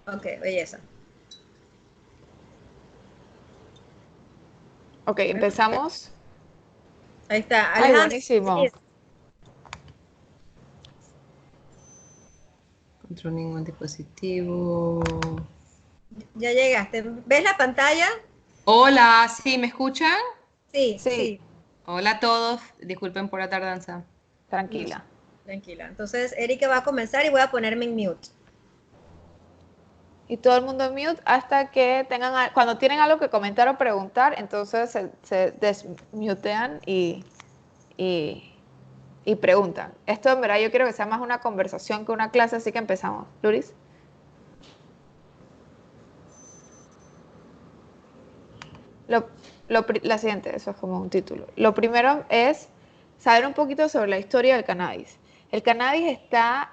Ok, belleza. Ok, empezamos. Ahí está. Ay, Alejandro, buenísimo. sí, Control ningún dispositivo. ya llegaste. ¿Ves la pantalla? Hola, ¿sí me escuchan? Sí, Sí, sí. Hola a todos, disculpen por la tardanza. tranquila. Tranquila. Entonces, Erika va a comenzar y voy a ponerme en mute. Y todo el mundo en mute hasta que tengan, cuando tienen algo que comentar o preguntar, entonces se desmutean y, y preguntan. Esto en verdad yo quiero que sea más una conversación que una clase, así que empezamos. Luris. Lo, la siguiente, eso es como un título. Lo primero es saber un poquito sobre la historia del cannabis. El cannabis está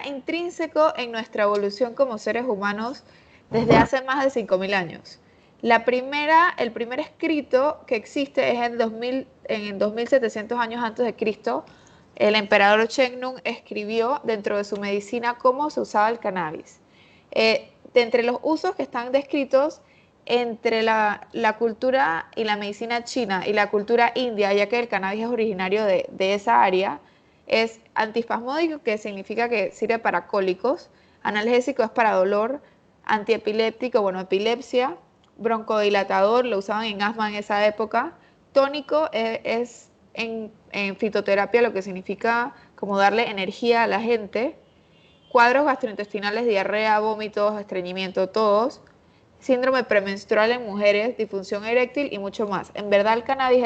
intrínseco en nuestra evolución como seres humanos desde hace más de 5.000 años. El primer escrito que existe es en 2700 años antes de Cristo. El emperador Cheng-Nung escribió dentro de su medicina cómo se usaba el cannabis. De entre los usos que están descritos entre la cultura y la medicina china y la cultura india, ya que el cannabis es originario de esa área, es antiespasmódico, que significa que sirve para cólicos, analgésico es para dolor, antiepiléptico, bueno, epilepsia, broncodilatador, lo usaban en asma en esa época, tónico es en fitoterapia, lo que significa como darle energía a la gente, cuadros gastrointestinales, diarrea, vómitos, estreñimiento, todos, síndrome premenstrual en mujeres, disfunción eréctil y mucho más. En verdad el cannabis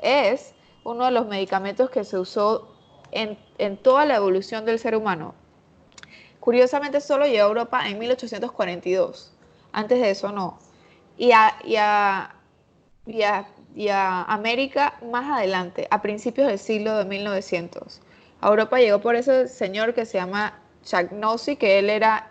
es uno de los medicamentos que se usó en toda la evolución del ser humano. Curiosamente solo llegó a Europa en 1842. Antes de eso no. Y a, y a, y a, y a América más adelante, a principios del siglo de 1900. A Europa llegó por ese señor que se llama Chuck Nossey, que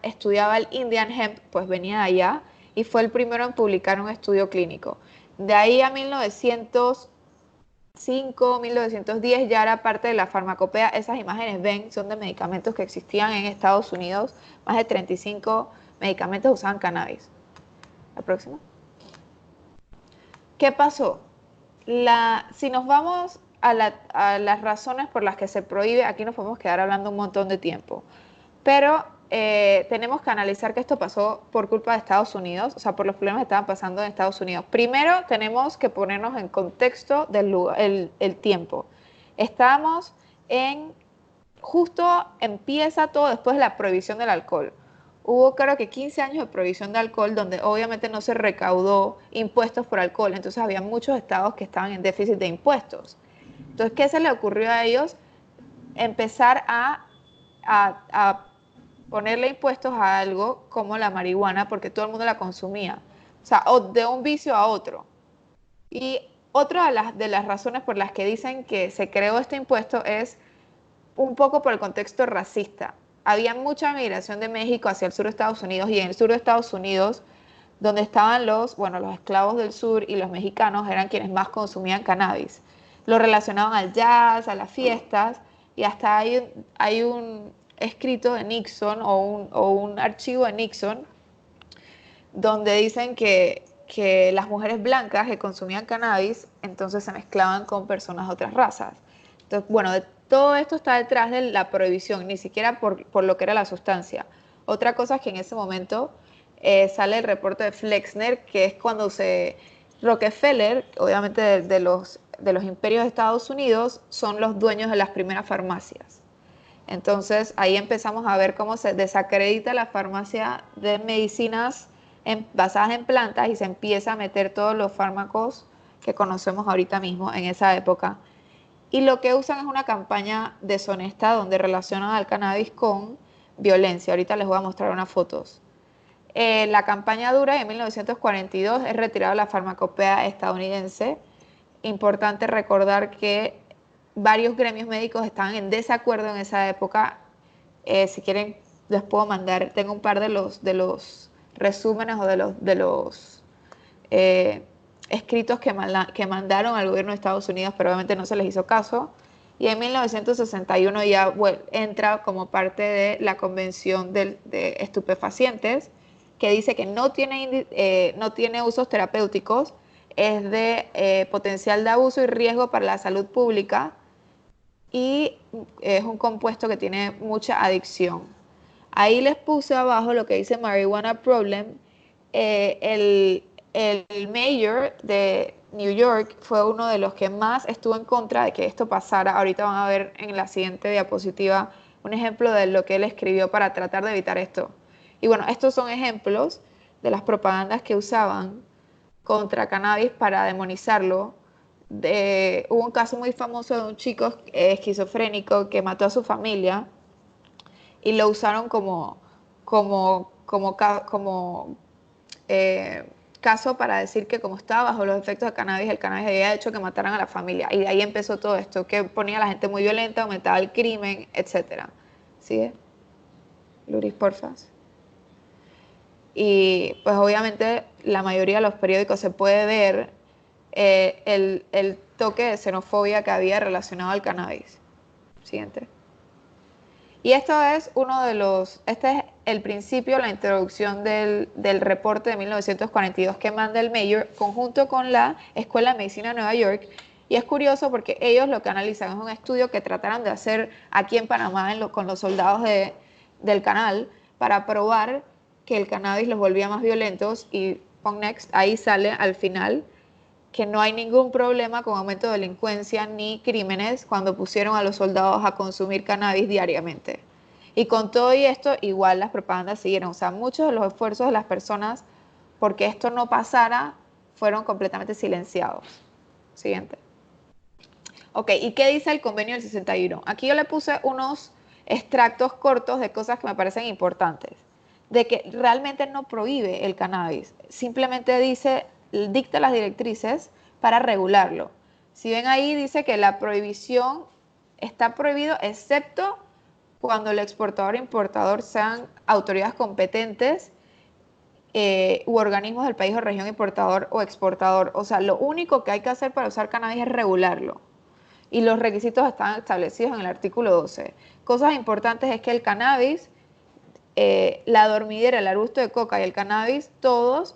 estudiaba el Indian Hemp, pues venía de allá, y fue el primero en publicar un estudio clínico. De ahí a 1905, 1910 ya era parte de la farmacopea. Esas imágenes ven, son de medicamentos que existían en Estados Unidos. Más de 35 medicamentos usaban cannabis. La próxima. ¿Qué pasó? Si nos vamos a las razones por las que se prohíbe, aquí nos podemos quedar hablando un montón de tiempo, pero tenemos que analizar que esto pasó por culpa de Estados Unidos, o sea, por los problemas que estaban pasando en Estados Unidos. Primero tenemos que ponernos en contexto del lugar, el tiempo. Estamos en, justo empieza todo después de la prohibición del alcohol. Hubo creo que 15 años de prohibición de alcohol donde obviamente no se recaudó impuestos por alcohol, entonces había muchos estados que estaban en déficit de impuestos. Entonces, ¿qué se le ocurrió a ellos? Empezar a ponerle impuestos a algo como la marihuana porque todo el mundo la consumía, o sea, o de un vicio a otro. Y otra de las razones por las que dicen que se creó este impuesto es un poco por el contexto racista. Había mucha migración de México hacia el sur de Estados Unidos y en el sur de Estados Unidos, donde estaban los esclavos del sur y los mexicanos eran quienes más consumían cannabis. Lo relacionaban al jazz, a las fiestas y hasta hay un escrito de Nixon o un archivo de Nixon donde dicen que las mujeres blancas que consumían cannabis entonces se mezclaban con personas de otras razas. Entonces, bueno, todo esto está detrás de la prohibición, ni siquiera por lo que era la sustancia. Otra cosa es que en ese momento sale el reporte de Flexner, que es cuando Rockefeller, obviamente de los imperios de Estados Unidos, son los dueños de las primeras farmacias. Entonces ahí empezamos a ver cómo se desacredita la farmacia de medicinas basadas en plantas y se empieza a meter todos los fármacos que conocemos ahorita mismo en esa época. Y lo que usan es una campaña deshonesta donde relacionan al cannabis con violencia. Ahorita les voy a mostrar unas fotos. La campaña dura en 1942, es retirada de la farmacopea estadounidense. Importante recordar que varios gremios médicos estaban en desacuerdo en esa época. Si quieren, les puedo mandar, tengo un par de los resúmenes o de los eh, escritos que mandaron al gobierno de Estados Unidos, pero obviamente no se les hizo caso. y en 1961 ya entra como parte de la Convención de Estupefacientes, que dice que no tiene usos terapéuticos, es de potencial de abuso y riesgo para la salud pública y es un compuesto que tiene mucha adicción. Ahí les puse abajo lo que dice Marijuana Problem. El mayor de New York fue uno de los que más estuvo en contra de que esto pasara. Ahorita van a ver en la siguiente diapositiva un ejemplo de lo que él escribió para tratar de evitar esto. Y bueno, estos son ejemplos de las propagandas que usaban contra cannabis para demonizarlo. Hubo un caso muy famoso de un chico esquizofrénico que mató a su familia y lo usaron caso para decir que como estaba bajo los efectos de cannabis, el cannabis había hecho que mataran a la familia. Y de ahí empezó todo esto, que ponía a la gente muy violenta, aumentaba el crimen, etc. ¿Sigue? Luris, porfa. Y pues obviamente la mayoría de los periódicos se puede ver el toque de xenofobia que había relacionado al cannabis. Siguiente. Y esto es este es el principio, la introducción del reporte de 1942 que manda el Mayor conjunto con la Escuela de Medicina de Nueva York. Y es curioso porque ellos lo que analizan es un estudio que trataron de hacer aquí en Panamá con los soldados del canal para probar que el cannabis los volvía más violentos y pon next, ahí sale al final que no hay ningún problema con aumento de delincuencia ni crímenes cuando pusieron a los soldados a consumir cannabis diariamente. Y con todo y esto, igual las propagandas siguieron. O sea, muchos de los esfuerzos de las personas porque esto no pasara fueron completamente silenciados. Siguiente. Ok, ¿y qué dice el convenio del 61? Aquí yo le puse unos extractos cortos de cosas que me parecen importantes. De que realmente no prohíbe el cannabis, simplemente dicta las directrices para regularlo. Si ven ahí dice que la prohibición está prohibido excepto cuando el exportador e importador sean autoridades competentes u organismos del país o región importador o exportador. O sea, lo único que hay que hacer para usar cannabis es regularlo. Y los requisitos están establecidos en el artículo 12. Cosas importantes es que el cannabis, la dormidera, el arbusto de coca y el cannabis, todos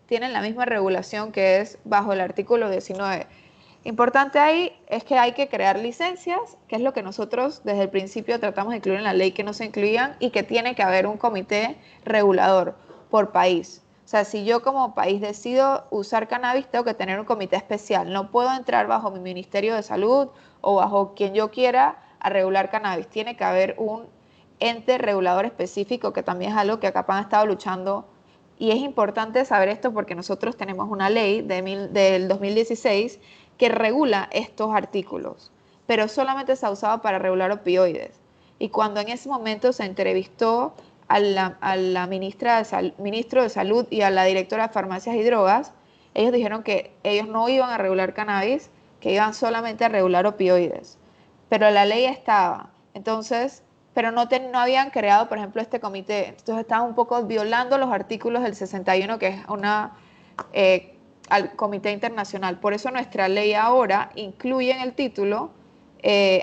tienen la misma regulación que es bajo el artículo 19. Importante ahí es que hay que crear licencias, que es lo que nosotros desde el principio tratamos de incluir en la ley que no se incluían y que tiene que haber un comité regulador por país. O sea, si yo como país decido usar cannabis, tengo que tener un comité especial. No puedo entrar bajo mi Ministerio de Salud o bajo quien yo quiera a regular cannabis. Tiene que haber un ente regulador específico, que también es algo que acá han estado luchando. Y es importante saber esto porque nosotros tenemos una ley del 2016 que regula estos artículos, pero solamente se ha usado para regular opioides. Y cuando en ese momento se entrevistó a la ministro de Salud y a la directora de Farmacias y Drogas, ellos dijeron que ellos no iban a regular cannabis, que iban solamente a regular opioides. Pero la ley estaba. Entonces, pero no habían creado, por ejemplo, este comité. Entonces estaban un poco violando los artículos del 61, que es al comité internacional. Por eso nuestra ley ahora incluye en el título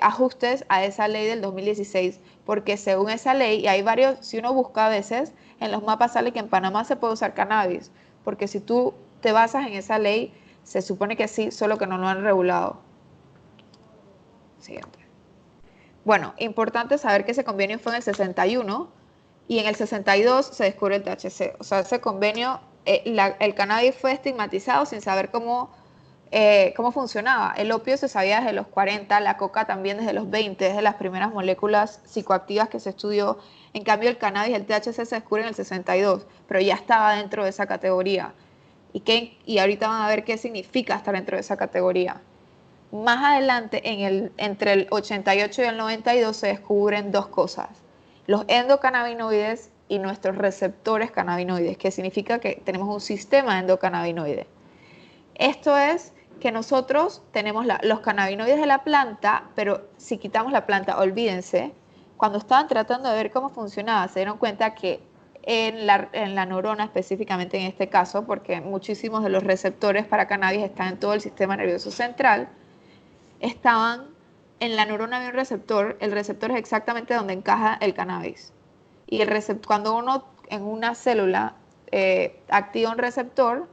ajustes a esa ley del 2016, porque según esa ley, y hay varios, si uno busca a veces, en los mapas sale que en Panamá se puede usar cannabis, porque si tú te basas en esa ley, se supone que sí, solo que no lo han regulado. Siguiente. Bueno, importante saber que ese convenio fue en el 61 y en el 62 se descubre el THC. O sea, ese convenio, el cannabis fue estigmatizado sin saber cómo funcionaba. El opio se sabía desde los 40, la coca también desde los 20, desde las primeras moléculas psicoactivas que se estudió. En cambio, el cannabis, el THC se descubre en el 62, pero ya estaba dentro de esa categoría. Y ahorita van a ver qué significa estar dentro de esa categoría. Más adelante, entre el 88 y el 92, se descubren dos cosas: los endocannabinoides y nuestros receptores cannabinoides, que significa que tenemos un sistema endocannabinoide. Esto es que nosotros tenemos los cannabinoides de la planta, pero si quitamos la planta, olvídense, cuando estaban tratando de ver cómo funcionaba, se dieron cuenta que en la neurona específicamente en este caso, porque muchísimos de los receptores para cannabis están en todo el sistema nervioso central, estaban en la neurona hay un receptor, el receptor es exactamente donde encaja el cannabis. Y cuando uno en una célula activa un receptor,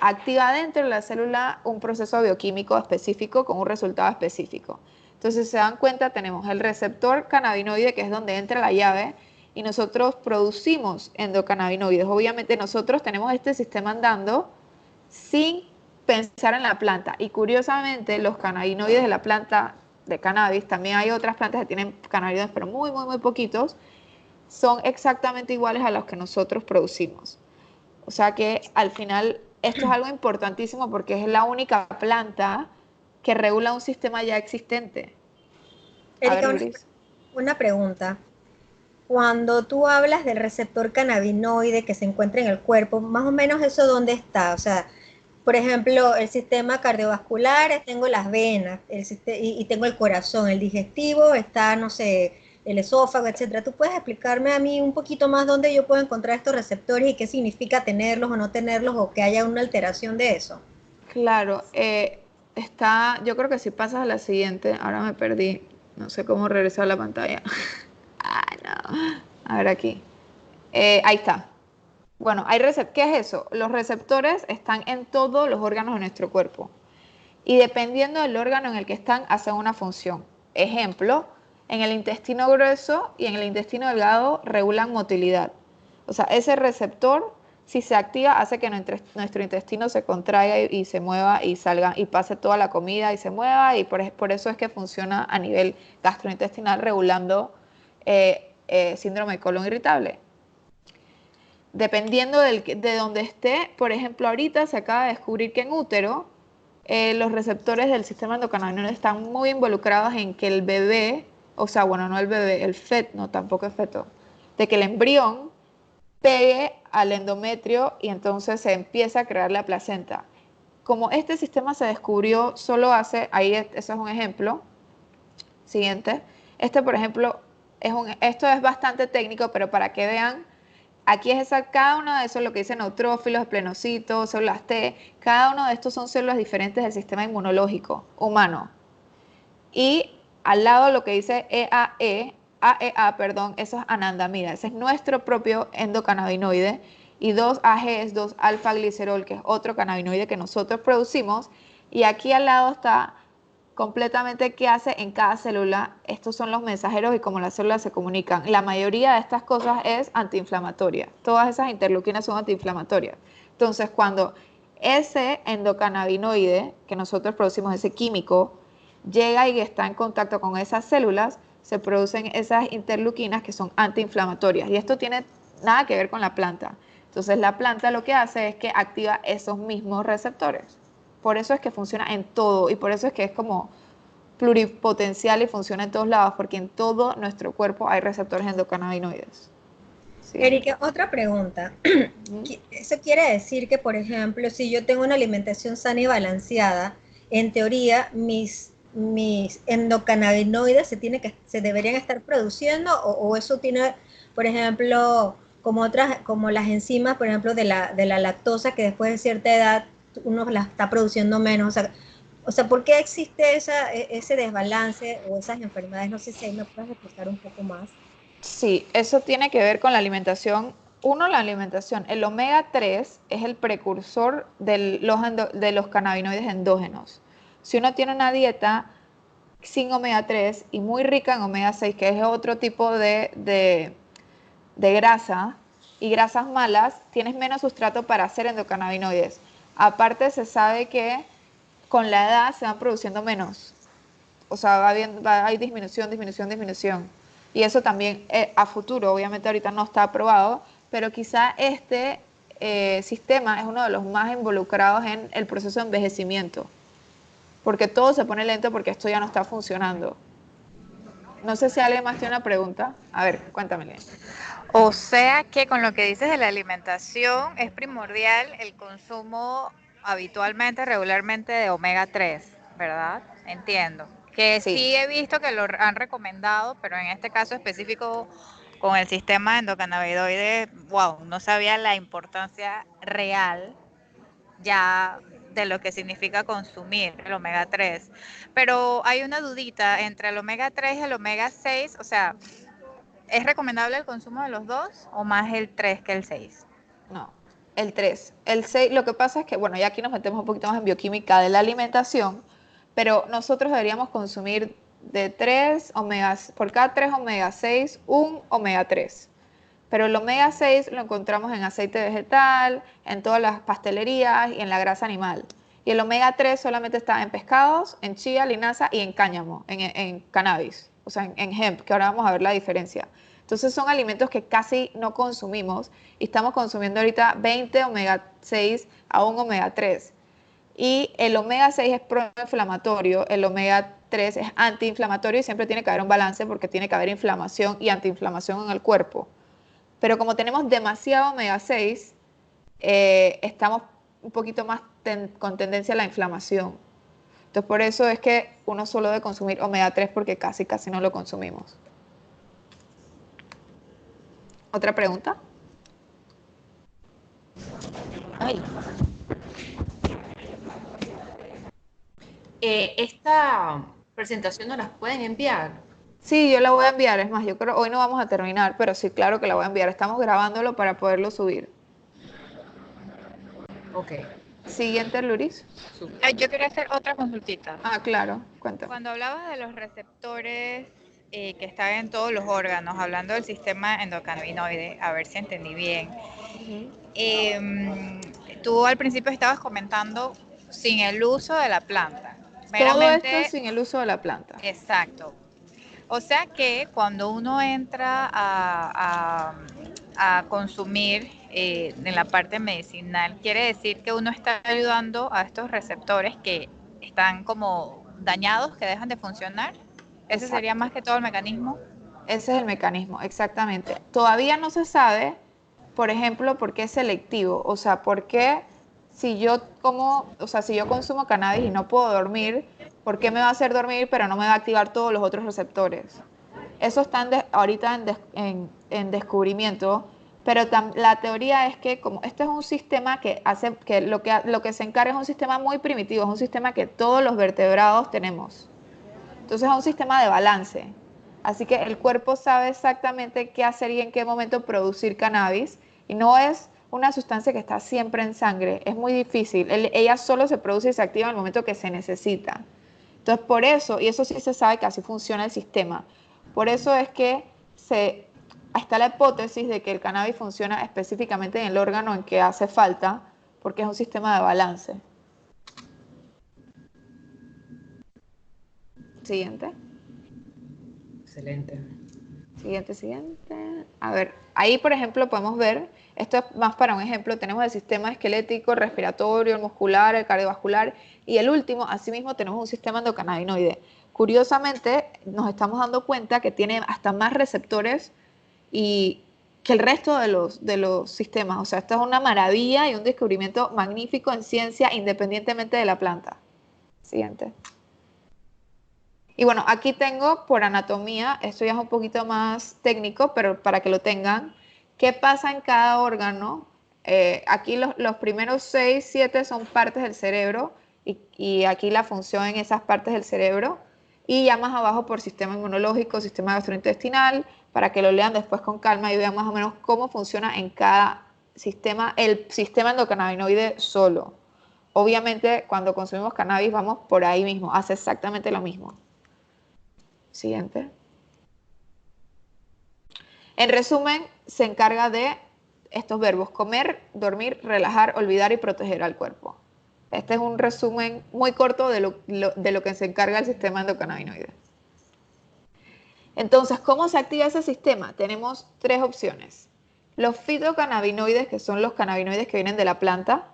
activa dentro de la célula un proceso bioquímico específico con un resultado específico. Entonces, si se dan cuenta, tenemos el receptor cannabinoide, que es donde entra la llave, y nosotros producimos endocannabinoides. Obviamente nosotros tenemos este sistema andando sin pensar en la planta. Y curiosamente, los cannabinoides de la planta de cannabis, también hay otras plantas que tienen cannabinoides, pero muy, muy, muy poquitos, son exactamente iguales a los que nosotros producimos. O sea que al final esto es algo importantísimo porque es la única planta que regula un sistema ya existente. A ver, Erika, Luis. una pregunta. Cuando tú hablas del receptor cannabinoide que se encuentra en el cuerpo, más o menos eso dónde está. O sea, por ejemplo, el sistema cardiovascular, tengo las venas, y tengo el corazón, el digestivo, está, no sé, el esófago, etcétera. ¿Tú puedes explicarme a mí un poquito más dónde yo puedo encontrar estos receptores y qué significa tenerlos o no tenerlos o que haya una alteración de eso? Claro, yo creo que si pasas a la siguiente, ahora me perdí, no sé cómo regresar a la pantalla. Ay, no. A ver aquí. Ahí está. Bueno, ¿qué es eso? Los receptores están en todos los órganos de nuestro cuerpo y dependiendo del órgano en el que están, hacen una función. Ejemplo, en el intestino grueso y en el intestino delgado regulan motilidad. O sea, ese receptor, si se activa, hace que nuestro intestino se contraiga y se mueva y salga y pase toda la comida y se mueva, y por eso es que funciona a nivel gastrointestinal regulando síndrome de colon irritable. Dependiendo de donde esté, por ejemplo, ahorita se acaba de descubrir que en útero los receptores del sistema endocannabinoide están muy involucrados en que el bebé, o sea, bueno, no el bebé, el feto, no, tampoco es feto, de que el embrión pegue al endometrio y entonces se empieza a crear la placenta. Como este sistema se descubrió solo eso es un ejemplo. Siguiente. Por ejemplo, esto es bastante técnico, pero para que vean, aquí cada uno de esos, lo que dicen neutrófilos, esplenocitos, células T, cada uno de estos son células diferentes del sistema inmunológico humano. Y al lado lo que dice AEA, perdón, eso es anandamida, ese es nuestro propio endocannabinoide, y 2-AG es 2-alfa-glicerol, que es otro cannabinoide que nosotros producimos, y aquí al lado está completamente qué hace en cada célula. Estos son los mensajeros y cómo las células se comunican. La mayoría de estas cosas es antiinflamatoria. Todas esas interleuquinas son antiinflamatorias. Entonces, cuando ese endocannabinoide que nosotros producimos, ese químico, llega y está en contacto con esas células, se producen esas interleuquinas que son antiinflamatorias. Y esto tiene nada que ver con la planta. Entonces, la planta lo que hace es que activa esos mismos receptores. Por eso es que funciona en todo y por eso es que es como pluripotencial y funciona en todos lados, porque en todo nuestro cuerpo hay receptores endocannabinoides. Siguiente. Erika, otra pregunta. Ujú. Eso quiere decir que, por ejemplo, si yo tengo una alimentación sana y balanceada, en teoría mis endocannabinoides se deberían estar produciendo o eso tiene, por ejemplo, como las enzimas, por ejemplo, de la lactosa, que después de cierta edad uno la está produciendo menos. O sea, ¿por qué existe ese desbalance o esas enfermedades? No sé si ahí me puedes explicar un poco más. Sí, eso tiene que ver con la alimentación. Uno, la alimentación. El omega 3 es el precursor de los cannabinoides endógenos. Si uno tiene una dieta sin omega 3 y muy rica en omega 6, que es otro tipo de grasa y grasas malas, tienes menos sustrato para hacer endocannabinoides. Aparte, se sabe que con la edad se van produciendo menos. O sea, hay disminución, disminución, disminución. Y eso también a futuro, obviamente ahorita no está aprobado, pero quizá este sistema es uno de los más involucrados en el proceso de envejecimiento, porque todo se pone lento porque esto ya no está funcionando. No sé si alguien más tiene una pregunta. A ver, cuéntamele. O sea que con lo que dices de la alimentación es primordial el consumo habitualmente, regularmente de omega 3, ¿verdad? Entiendo. Que Sí. sí he visto que lo han recomendado, pero en este caso específico con el sistema endocannabinoide, wow, no sabía la importancia real ya de lo que significa consumir el omega 3. Pero hay una dudita entre el omega 3 y el omega 6, o sea, ¿es recomendable el consumo de los dos o más el 3 que el 6? No, el 3. El 6, lo que pasa es que, bueno, ya aquí nos metemos un poquito más en bioquímica de la alimentación, pero nosotros deberíamos consumir de 3 omegas, por cada 3 omega 6, un omega 3. Pero el omega 6 lo encontramos en aceite vegetal, en todas las pastelerías y en la grasa animal. Y el omega 3 solamente está en pescados, en chía, linaza y en cáñamo, en cannabis, o sea, en hemp, que ahora vamos a ver la diferencia. Entonces son alimentos que casi no consumimos y estamos consumiendo ahorita 20 omega 6 a un omega 3. Y el omega 6 es proinflamatorio, el omega 3 es antiinflamatorio y siempre tiene que haber un balance porque tiene que haber inflamación y antiinflamación en el cuerpo. Pero como tenemos demasiado omega 6, estamos un poquito más con tendencia a la inflamación. Entonces por eso es que uno solo debe consumir omega 3 porque casi no lo consumimos. ¿Otra pregunta? Ay. Esta presentación no las pueden enviar. Sí, yo la voy a enviar. Es más, yo creo hoy no vamos a terminar, pero sí, claro que la voy a enviar. Estamos grabándolo para poderlo subir. Ok. Siguiente, Luris. Yo quería hacer otra consultita. Ah, claro, cuéntame. Cuando hablabas de los receptores que están en todos los órganos, hablando del sistema endocannabinoide, a ver si entendí bien. Tú al principio estabas comentando sin el uso de la planta. Todo esto sin el uso de la planta. Exacto. O sea que cuando uno entra a consumir en la parte medicinal, quiere decir que uno está ayudando a estos receptores que están como dañados, que dejan de funcionar. ¿Ese sería más que todo el mecanismo? Ese es el mecanismo, exactamente. Todavía no se sabe, por ejemplo, por qué es selectivo. O sea, por qué si yo consumo cannabis y no puedo dormir, ¿por qué me va a hacer dormir pero no me va a activar todos los otros receptores? Eso está ahorita en descubrimiento, pero la teoría es que como este es un sistema que hace que lo que se encarga es un sistema muy primitivo, es un sistema que todos los vertebrados tenemos. Entonces es un sistema de balance. Así que el cuerpo sabe exactamente qué hacer y en qué momento producir cannabis. Y no es una sustancia que está siempre en sangre. Es muy difícil. Ella solo se produce y se activa en el momento que se necesita. Entonces por eso, y eso sí se sabe que así funciona el sistema. Por eso es que está la hipótesis de que el cannabis funciona específicamente en el órgano en que hace falta, porque es un sistema de balance. Siguiente. Excelente. Siguiente. A ver, ahí por ejemplo podemos ver, esto es más para un ejemplo, tenemos el sistema esquelético, el respiratorio, el muscular, el cardiovascular y el último, asimismo tenemos un sistema endocannabinoide. Curiosamente nos estamos dando cuenta que tiene hasta más receptores que el resto de los sistemas. O sea, esto es una maravilla y un descubrimiento magnífico en ciencia independientemente de la planta. Siguiente. Y bueno, aquí tengo por anatomía, esto ya es un poquito más técnico, pero para que lo tengan, qué pasa en cada órgano. Aquí los primeros 6, 7 son partes del cerebro y aquí la función en esas partes del cerebro. Y ya más abajo por sistema inmunológico, sistema gastrointestinal, para que lo lean después con calma y vean más o menos cómo funciona en cada sistema, el sistema endocannabinoide solo. Obviamente, cuando consumimos cannabis vamos por ahí mismo, hace exactamente lo mismo. Siguiente. En resumen, se encarga de estos verbos: comer, dormir, relajar, olvidar y proteger al cuerpo. Este es un resumen muy corto de lo que se encarga el sistema endocannabinoide. Entonces, ¿cómo se activa ese sistema? Tenemos 3 opciones. Los fitocannabinoides, que son los cannabinoides que vienen de la planta.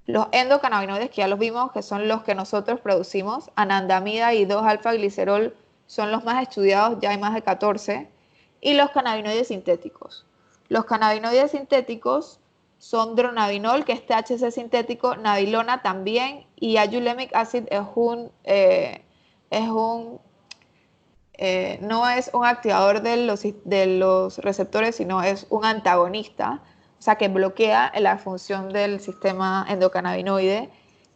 Los endocannabinoides, que ya los vimos, que son los que nosotros producimos. Anandamida y 2-alfa-glicerol son los más estudiados, ya hay más de 14. Y los cannabinoides sintéticos. Los cannabinoides sintéticos son dronabinol, que es THC sintético, nabilona también, y ayulemic acid no es un activador de los receptores, sino es un antagonista, o sea que bloquea la función del sistema endocannabinoide.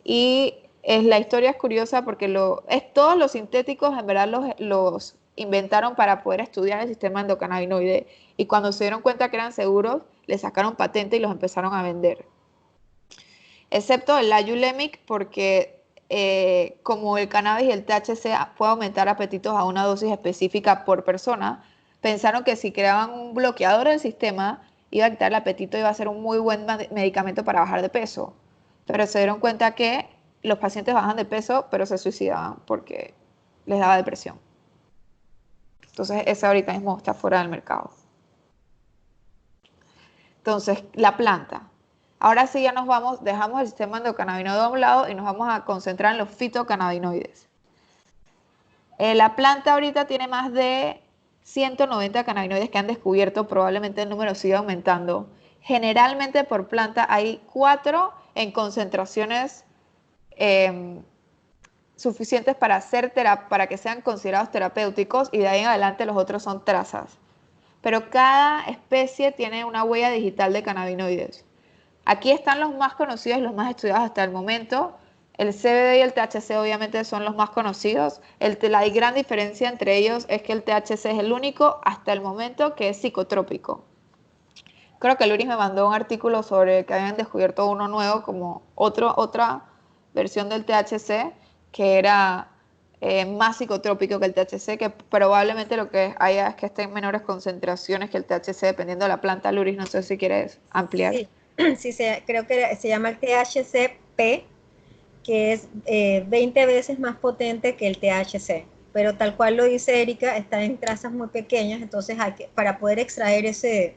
Y la historia es curiosa porque todos los sintéticos en verdad los inventaron para poder estudiar el sistema endocannabinoide. Y cuando se dieron cuenta que eran seguros, le sacaron patente y los empezaron a vender. Excepto el Layulemic, porque como el cannabis y el THC puede aumentar apetitos a una dosis específica por persona, pensaron que si creaban un bloqueador del sistema, iba a quitar el apetito y iba a ser un muy buen medicamento para bajar de peso. Pero se dieron cuenta que los pacientes bajan de peso, pero se suicidaban porque les daba depresión. Entonces, ese ahorita mismo está fuera del mercado. Entonces, la planta. Ahora sí ya dejamos el sistema endocannabinoide a un lado y nos vamos a concentrar en los fitocannabinoides. La planta ahorita tiene más de 190 cannabinoides que han descubierto, probablemente el número siga aumentando. Generalmente por planta hay 4 en concentraciones suficientes para que sean considerados terapéuticos y de ahí en adelante los otros son trazas. Pero cada especie tiene una huella digital de cannabinoides. Aquí están los más conocidos y los más estudiados hasta el momento. El CBD y el THC obviamente son los más conocidos. La gran diferencia entre ellos es que el THC es el único hasta el momento que es psicotrópico. Creo que Luis me mandó un artículo sobre que habían descubierto uno nuevo como otra versión del THC que era más psicotrópico que el THC, que probablemente lo que haya es que esté en menores concentraciones que el THC dependiendo de la planta. Luis, no sé si quieres ampliar. Sí, creo que se llama el THCP, que es 20 veces más potente que el THC, pero tal cual lo dice Erika, está en trazas muy pequeñas, entonces para poder extraer ese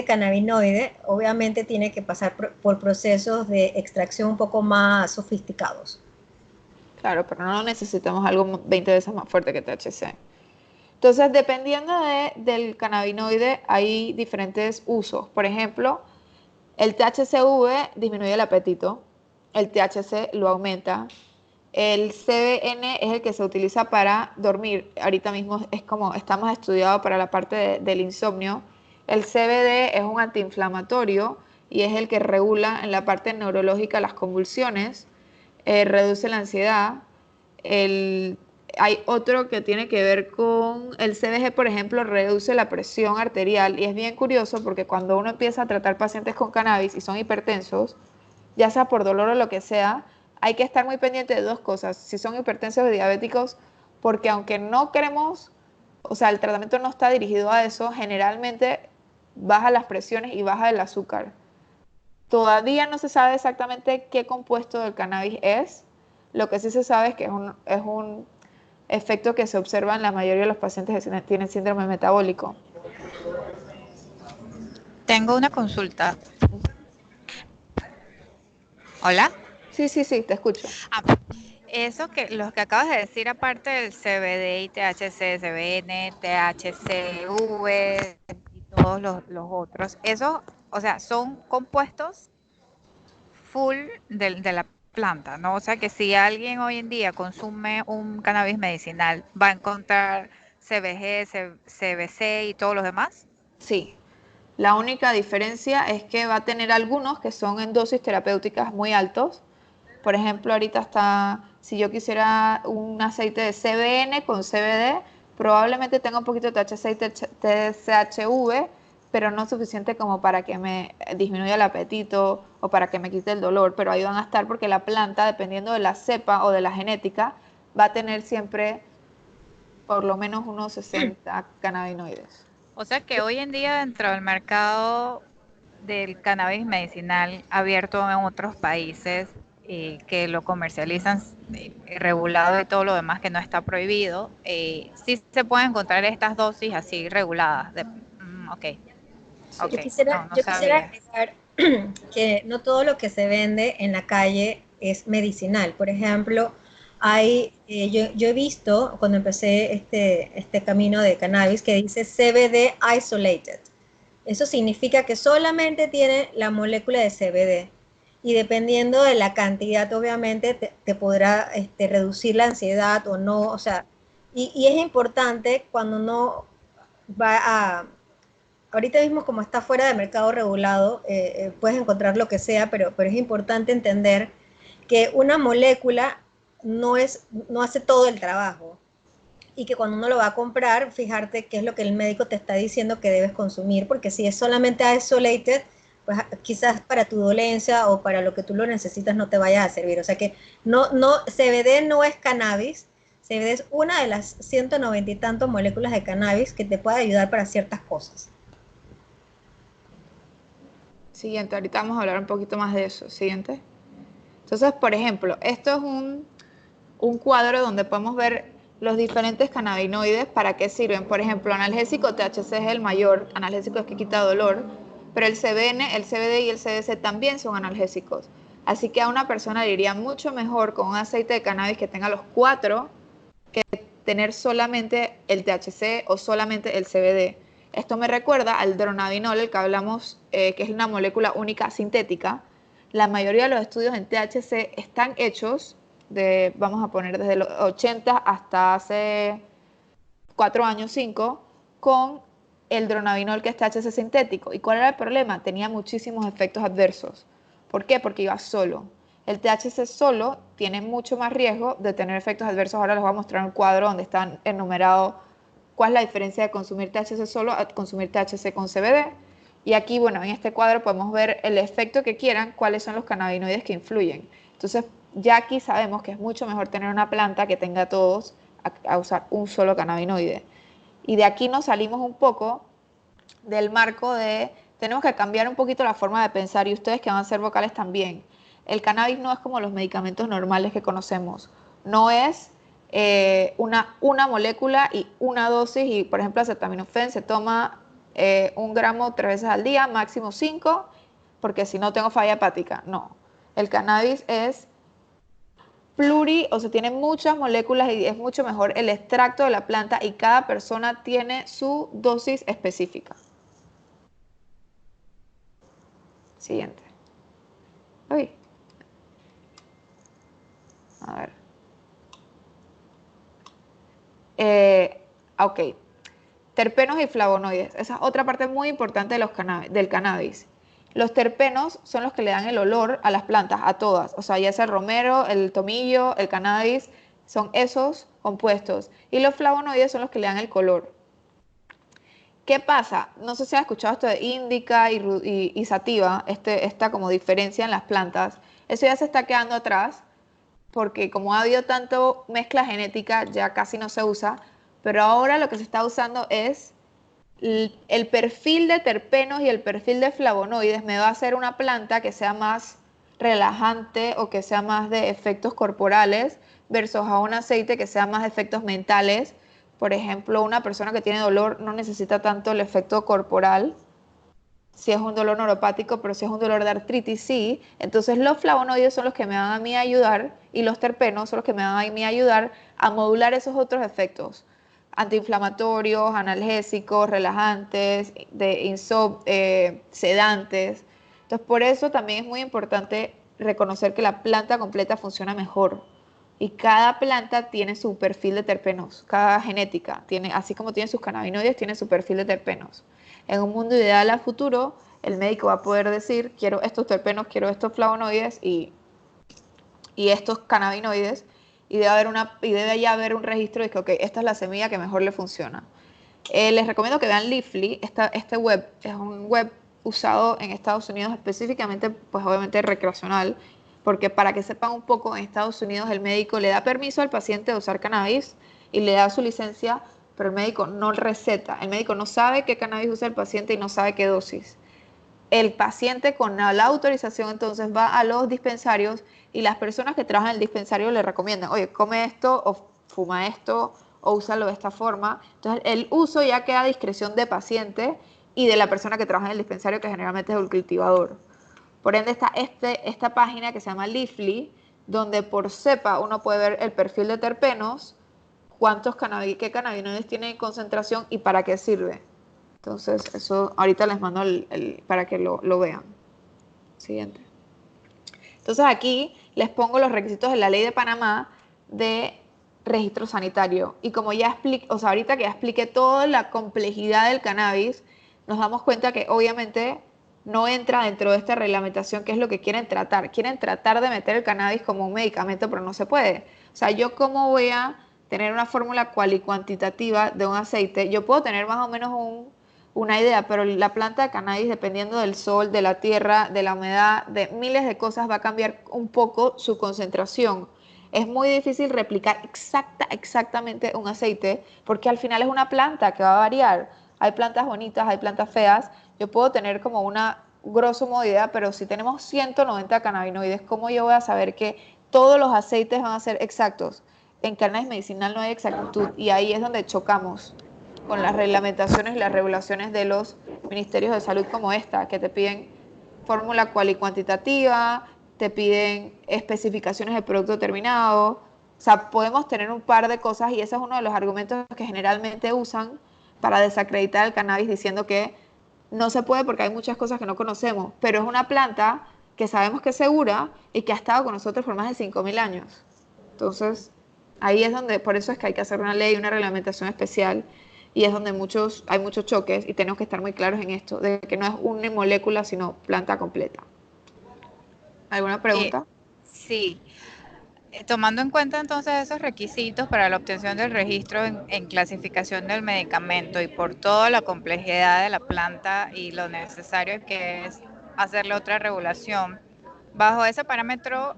cannabinoide, obviamente tiene que pasar por procesos de extracción un poco más sofisticados. Claro, pero no necesitamos algo 20 veces más fuerte que THC. Entonces, dependiendo del cannabinoide, hay diferentes usos. Por ejemplo, el THCV disminuye el apetito, el THC lo aumenta, el CBN es el que se utiliza para dormir. Ahorita mismo es como está más estudiado para la parte del insomnio. El CBD es un antiinflamatorio y es el que regula en la parte neurológica las convulsiones, reduce la ansiedad. Hay otro que tiene que ver con el CBG, por ejemplo, reduce la presión arterial y es bien curioso porque cuando uno empieza a tratar pacientes con cannabis y son hipertensos, ya sea por dolor o lo que sea, hay que estar muy pendiente de 2 cosas, si son hipertensos o diabéticos, porque aunque no queremos, o sea, el tratamiento no está dirigido a eso, generalmente baja las presiones y baja el azúcar. Todavía no se sabe exactamente qué compuesto del cannabis es, lo que sí se sabe es que es un efecto que se observa en la mayoría de los pacientes que tienen síndrome metabólico. Tengo una consulta. ¿Hola? Sí, te escucho. Eso los que acabas de decir, aparte del CBD y THC, CBN, THCV y todos los otros, esos, o sea, son compuestos full de la planta, ¿no? O sea que si alguien hoy en día consume un cannabis medicinal, va a encontrar CBG, CBC y todos los demás. Sí. La única diferencia es que va a tener algunos que son en dosis terapéuticas muy altos. Por ejemplo, ahorita si yo quisiera un aceite de CBN con CBD, probablemente tenga un poquito de THC y THCV, pero no suficiente como para que me disminuya el apetito o para que me quite el dolor. Pero ahí van a estar porque la planta, dependiendo de la cepa o de la genética, va a tener siempre por lo menos unos 60 cannabinoides. O sea que hoy en día dentro del mercado del cannabis medicinal abierto en otros países que lo comercializan regulado y todo lo demás que no está prohibido, sí se pueden encontrar estas dosis así reguladas. Okay. Yo quisiera agregar que no todo lo que se vende en la calle es medicinal. Por ejemplo, yo he visto cuando empecé este camino de cannabis que dice CBD isolated. Eso significa que solamente tiene la molécula de CBD y dependiendo de la cantidad, obviamente, te podrá reducir la ansiedad o no. O sea, y es importante cuando uno va ahorita mismo como está fuera de mercado regulado, puedes encontrar lo que sea, pero es importante entender que una molécula no hace todo el trabajo y que cuando uno lo va a comprar, fijarte qué es lo que el médico te está diciendo que debes consumir, porque si es solamente isolated, pues quizás para tu dolencia o para lo que tú lo necesitas no te vaya a servir. O sea que CBD no es cannabis, CBD es una de las 190 y tantos moléculas de cannabis que te puede ayudar para ciertas cosas. Siguiente, ahorita vamos a hablar un poquito más de eso. Siguiente. Entonces, por ejemplo, esto es un cuadro donde podemos ver los diferentes cannabinoides, para qué sirven. Por ejemplo, analgésico THC es el mayor, analgésico es que quita dolor, pero el CBN, el CBD y el CBC también son analgésicos. Así que a una persona le iría mucho mejor con un aceite de cannabis que tenga los 4 que tener solamente el THC o solamente el CBD. Esto me recuerda al dronabinol, el que hablamos, que es una molécula única sintética. La mayoría de los estudios en THC están hechos vamos a poner desde los 80 hasta hace 4 años, 5, con el dronabinol, que es THC sintético. ¿Y cuál era el problema? Tenía muchísimos efectos adversos. ¿Por qué? Porque iba solo. El THC solo tiene mucho más riesgo de tener efectos adversos. Ahora les voy a mostrar un cuadro donde están enumerados cuál es la diferencia de consumir THC solo a consumir THC con CBD. Y aquí, bueno, en este cuadro podemos ver el efecto que quieran, cuáles son los cannabinoides que influyen. Entonces, ya aquí sabemos que es mucho mejor tener una planta que tenga todos a usar un solo cannabinoide. Y de aquí nos salimos un poco del marco de tenemos que cambiar un poquito la forma de pensar, y ustedes que van a ser vocales también. El cannabis no es como los medicamentos normales que conocemos. No es una molécula y una dosis, y por ejemplo acetaminofén se toma 1 gramo 3 veces al día, máximo 5, porque si no tengo falla hepática. No. El cannabis es o sea, tiene muchas moléculas y es mucho mejor el extracto de la planta, y cada persona tiene su dosis específica. Siguiente. Uy. A ver. Ok. Terpenos y flavonoides. Esa es otra parte muy importante de del cannabis. Los terpenos son los que le dan el olor a las plantas, a todas. O sea, ya sea el romero, el tomillo, el cannabis, son esos compuestos. Y los flavonoides son los que le dan el color. ¿Qué pasa? No sé si has escuchado esto de índica y sativa, esta como diferencia en las plantas. Eso ya se está quedando atrás, porque como ha habido tanto mezcla genética, ya casi no se usa. Pero ahora lo que se está usando es el perfil de terpenos y el perfil de flavonoides. Me va a hacer una planta que sea más relajante o que sea más de efectos corporales, versus a un aceite que sea más de efectos mentales. Por ejemplo, una persona que tiene dolor no necesita tanto el efecto corporal, si es un dolor neuropático, pero si es un dolor de artritis, sí. Entonces los flavonoides son los que me van a mí ayudar, y los terpenos son los que me van a mí ayudar a modular esos otros efectos antiinflamatorios, analgésicos, relajantes, sedantes. Entonces, por eso también es muy importante reconocer que la planta completa funciona mejor. Y cada planta tiene su perfil de terpenos, cada genética tiene, así como tiene sus cannabinoides, tiene su perfil de terpenos. En un mundo ideal a futuro, el médico va a poder decir, quiero estos terpenos, quiero estos flavonoides y estos cannabinoides, y debe ya haber un registro de que, ok, esta es la semilla que mejor le funciona. Les recomiendo que vean Leafly. Este web es un web usado en Estados Unidos específicamente, pues obviamente recreacional, porque para que sepan un poco, en Estados Unidos el médico le da permiso al paciente de usar cannabis y le da su licencia, pero el médico no receta. El médico no sabe qué cannabis usa el paciente y no sabe qué dosis. El paciente con la autorización entonces va a los dispensarios, y las personas que trabajan en el dispensario le recomiendan, oye, come esto o fuma esto o úsalo de esta forma. Entonces el uso ya queda a discreción de paciente y de la persona que trabaja en el dispensario, que generalmente es el cultivador. Por ende está esta página que se llama Leafly, donde por cepa uno puede ver el perfil de terpenos, qué cannabinoides tiene en concentración y para qué sirve. Entonces, eso ahorita les mando para que lo vean. Siguiente. Entonces, aquí les pongo los requisitos de la ley de Panamá de registro sanitario. Y como ya expliqué, o sea, ahorita que ya expliqué toda la complejidad del cannabis, nos damos cuenta que obviamente no entra dentro de esta reglamentación, que es lo que quieren tratar. Quieren tratar de meter el cannabis como un medicamento, pero no se puede. O sea, yo cómo voy a tener una fórmula cual y cuantitativa de un aceite. Yo puedo tener más o menos una idea, pero la planta de cannabis, dependiendo del sol, de la tierra, de la humedad, de miles de cosas, va a cambiar un poco su concentración. Es muy difícil replicar exactamente un aceite, porque al final es una planta que va a variar. Hay plantas bonitas, hay plantas feas. Yo puedo tener como una grosso modo idea, pero si tenemos 190 cannabinoides, ¿cómo yo voy a saber que todos los aceites van a ser exactos? En cannabis medicinal no hay exactitud, y ahí es donde chocamos con las reglamentaciones y las regulaciones de los ministerios de salud como esta, que te piden fórmula cual y cuantitativa, te piden especificaciones de producto terminado. O sea, podemos tener un par de cosas, y ese es uno de los argumentos que generalmente usan para desacreditar el cannabis, diciendo que no se puede porque hay muchas cosas que no conocemos, pero es una planta que sabemos que es segura y que ha estado con nosotros por más de 5.000 años. Entonces, ahí es donde, por eso es que hay que hacer una ley, una reglamentación especial, y es donde hay muchos choques, y tenemos que estar muy claros en esto, de que no es una molécula, sino planta completa. ¿Alguna pregunta? Sí. Tomando en cuenta entonces esos requisitos para la obtención del registro en clasificación del medicamento, y por toda la complejidad de la planta y lo necesario que es hacerle otra regulación, bajo ese parámetro,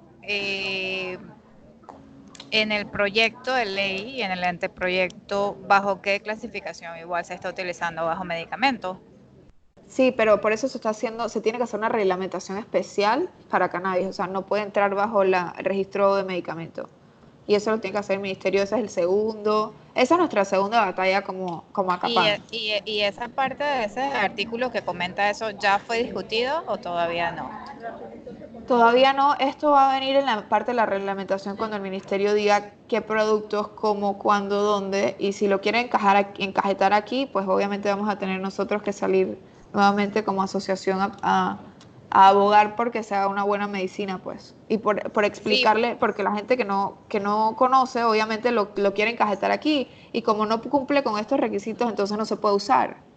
en el proyecto de ley y en el anteproyecto, ¿bajo qué clasificación igual se está utilizando? ¿Bajo medicamento? Sí, pero por eso se tiene que hacer una reglamentación especial para cannabis, o sea, no puede entrar bajo el registro de medicamento. Y eso lo tiene que hacer el ministerio, esa es nuestra segunda batalla como ACAPAN. ¿Y esa parte de ese artículo que comenta eso ya fue discutido o todavía no? Todavía no, esto va a venir en la parte de la reglamentación cuando el ministerio diga qué productos, cómo, cuándo, dónde, y si lo quieren encajetar aquí, pues obviamente vamos a tener nosotros que salir nuevamente como asociación a abogar porque sea una buena medicina, pues, y por explicarle, porque la gente que no conoce, obviamente lo quiere encajetar aquí, y como no cumple con estos requisitos, entonces no se puede usar.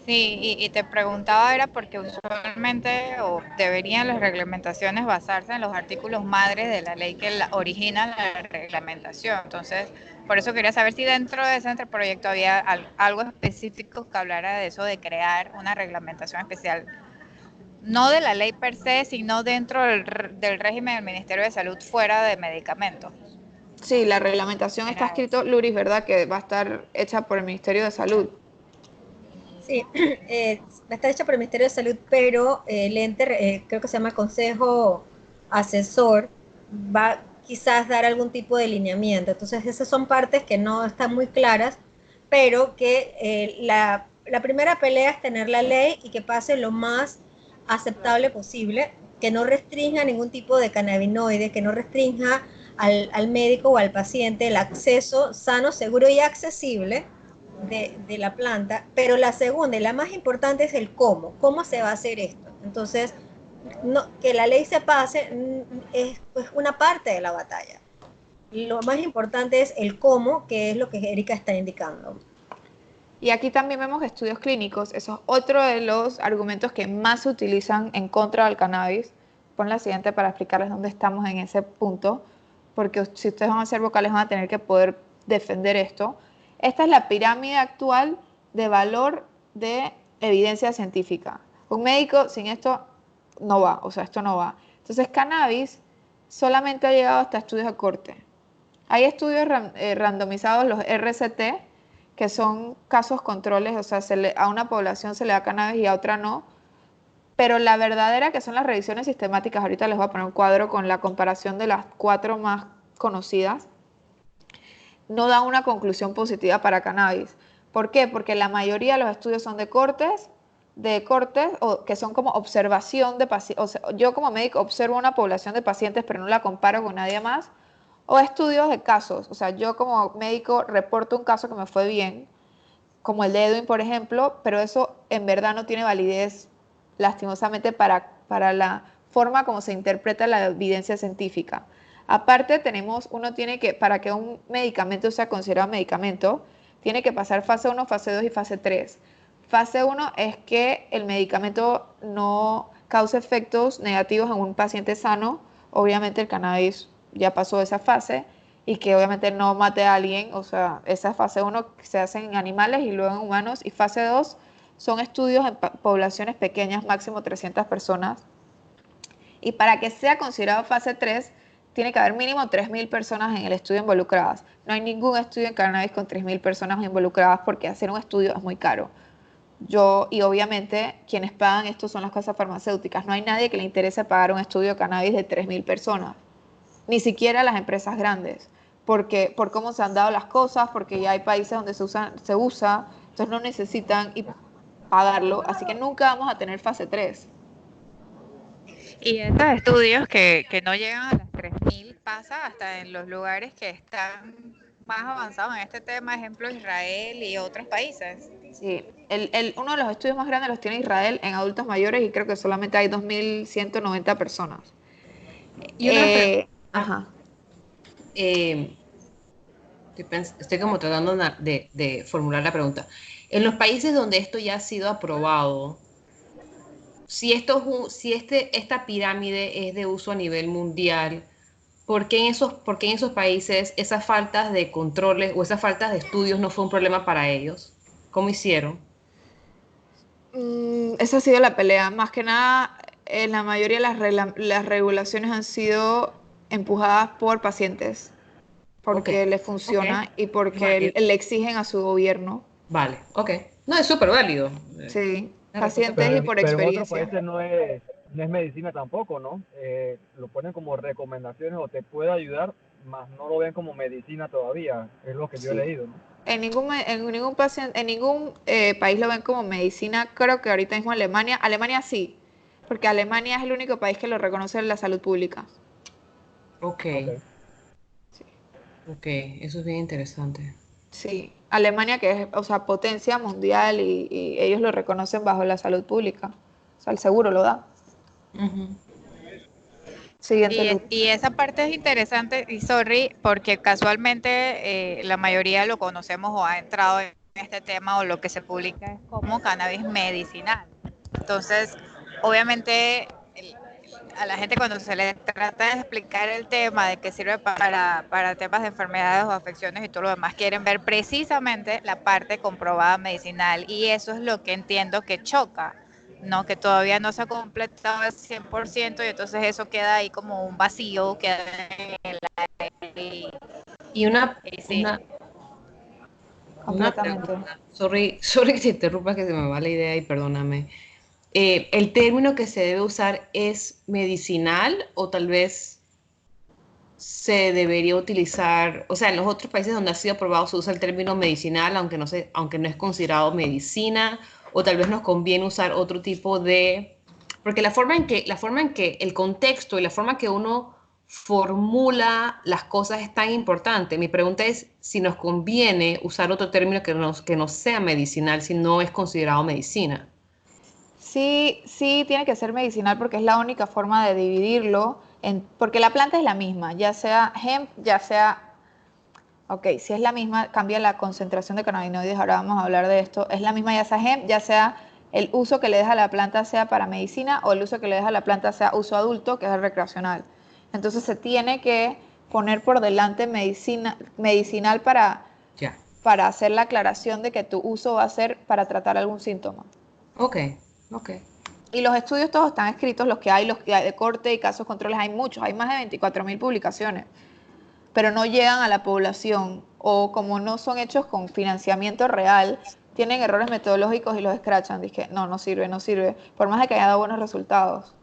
Sí, y te preguntaba era porque usualmente o deberían las reglamentaciones basarse en los artículos madres de la ley que origina la reglamentación. Entonces, por eso quería saber si dentro de ese anteproyecto había algo específico que hablara de eso, de crear una reglamentación especial, no de la ley per se, sino dentro del régimen del Ministerio de Salud fuera de medicamentos. Sí, la reglamentación está escrito, Luris, ¿verdad? Que va a estar hecha por el Ministerio de Salud. Sí, está hecha por el Ministerio de Salud, pero el ente, creo que se llama Consejo Asesor, va quizás dar algún tipo de lineamiento. Entonces, esas son partes que no están muy claras, pero que la primera pelea es tener la ley y que pase lo más aceptable posible, que no restrinja ningún tipo de cannabinoide, que no restrinja al médico o al paciente el acceso sano, seguro y accesible de la planta, pero la segunda y la más importante es el cómo se va a hacer esto. Entonces, que la ley se pase es pues una parte de la batalla. Lo más importante es el cómo, que es lo que Erika está indicando. Y aquí también vemos estudios clínicos, eso es otro de los argumentos que más se utilizan en contra del cannabis. Pon la siguiente para explicarles dónde estamos en ese punto, porque si ustedes van a ser vocales van a tener que poder defender esto. Esta es la pirámide actual de valor de evidencia científica. Un médico sin esto no va, o sea, esto no va. Entonces, cannabis solamente ha llegado hasta estudios de corte. Hay estudios randomizados, los RCT, que son casos controles, o sea, a una población se le da cannabis y a otra no, pero la verdadera, que son las revisiones sistemáticas, ahorita les voy a poner un cuadro con la comparación de las 4 más conocidas, no dan una conclusión positiva para cannabis. ¿Por qué? Porque la mayoría de los estudios son de cortes, o que son como observación de pacientes. O sea, yo como médico observo una población de pacientes, pero no la comparo con nadie más. O estudios de casos. O sea, yo como médico reporto un caso que me fue bien, como el de Edwin, por ejemplo, pero eso en verdad no tiene validez, lastimosamente, para la forma como se interpreta la evidencia científica. Aparte, uno tiene que, para que un medicamento sea considerado medicamento, tiene que pasar fase 1, fase 2 y fase 3. Fase 1 es que el medicamento no cause efectos negativos en un paciente sano. Obviamente el cannabis ya pasó esa fase y que obviamente no mate a alguien. O sea, esa fase 1 se hace en animales y luego en humanos. Y fase 2 son estudios en poblaciones pequeñas, máximo 300 personas. Y para que sea considerado fase 3, tiene que haber mínimo 3.000 personas en el estudio involucradas. No hay ningún estudio en cannabis con 3.000 personas involucradas porque hacer un estudio es muy caro. Y obviamente quienes pagan esto son las casas farmacéuticas. No hay nadie que le interese pagar un estudio de cannabis de 3.000 personas, ni siquiera las empresas grandes, porque por cómo se han dado las cosas, porque ya hay países donde se usa, entonces no necesitan pagarlo, así que nunca vamos a tener fase 3. Y estos estudios que no llegan a las 3.000 pasa hasta en los lugares que están más avanzados en este tema, ejemplo Israel y otros países. Sí, uno de los estudios más grandes los tiene Israel en adultos mayores y creo que solamente hay 2.190 personas. Y una pregunta. Ajá. Estoy como tratando de formular la pregunta. En los países donde esto ya ha sido aprobado, si esta pirámide es de uso a nivel mundial, por qué en esos países esas faltas de controles o esas faltas de estudios no fue un problema para ellos? ¿Cómo hicieron? Esa ha sido la pelea. Más que nada, en la mayoría de las regulaciones han sido empujadas por pacientes, Ok, porque les ok. funciona y Es porque válido. le exigen a su gobierno. Vale, ok. No, es súper válido. Sí, Una respuesta pacientes y perfecta. por Pero en otros experiencia. países no es medicina tampoco, ¿no? Lo ponen como recomendaciones o te puede ayudar, más no lo ven como medicina todavía, es lo que yo he Sí. leído, ¿no? En ningún país lo ven como medicina. Creo que ahorita mismo Alemania sí, porque Alemania es el único país que lo reconoce en la salud pública. Ok, Ok. Sí, ok, eso es bien interesante. sí. Alemania que es, o sea, potencia mundial y ellos lo reconocen bajo la salud pública. O sea, el seguro lo da. Ujú. Siguiente, Y, Luz. y esa parte es interesante, y sorry, porque casualmente la mayoría lo conocemos o ha entrado en este tema o lo que se publica es como cannabis medicinal. Entonces, obviamente, a la gente cuando se le trata de explicar el tema de que sirve para temas de enfermedades o afecciones y todo lo demás, quieren ver precisamente la parte comprobada medicinal y eso es lo que entiendo que choca, ¿no? Que todavía no se ha completado al 100% y entonces eso queda ahí como un vacío, queda en el aire Y sí. una Completamente. pregunta. Sorry, sorry que te interrumpa, que se me va la idea y perdóname. ¿El término que se debe usar es medicinal o tal vez se debería utilizar, o sea, en los otros países donde ha sido aprobado se usa el término medicinal, aunque no es considerado medicina, o tal vez nos conviene usar otro tipo de, porque la forma en que el contexto y la forma que uno formula las cosas es tan importante. Mi pregunta es si nos conviene usar otro término que no sea medicinal, si no es considerado medicina. Sí, sí, tiene que ser medicinal porque es la única forma de dividirlo, porque la planta es la misma, ya sea hemp, ya sea. Ok, si es la misma, cambia la concentración de cannabinoides, ahora vamos a hablar de esto. Es la misma ya sea hemp, ya sea el uso que le deja a la planta sea para medicina o el uso que le deja a la planta sea uso adulto, que es el recreacional. Entonces se tiene que poner por delante medicinal Ya. para hacer la aclaración de que tu uso va a ser para tratar algún síntoma. Ok, ok. Y los estudios todos están escritos, los que hay de corte y casos controles, hay muchos, hay más de 24.000 publicaciones, pero no llegan a la población o como no son hechos con financiamiento real, tienen errores metodológicos y los escrachan. Dije, no, no sirve, no sirve, por más de que haya dado buenos resultados.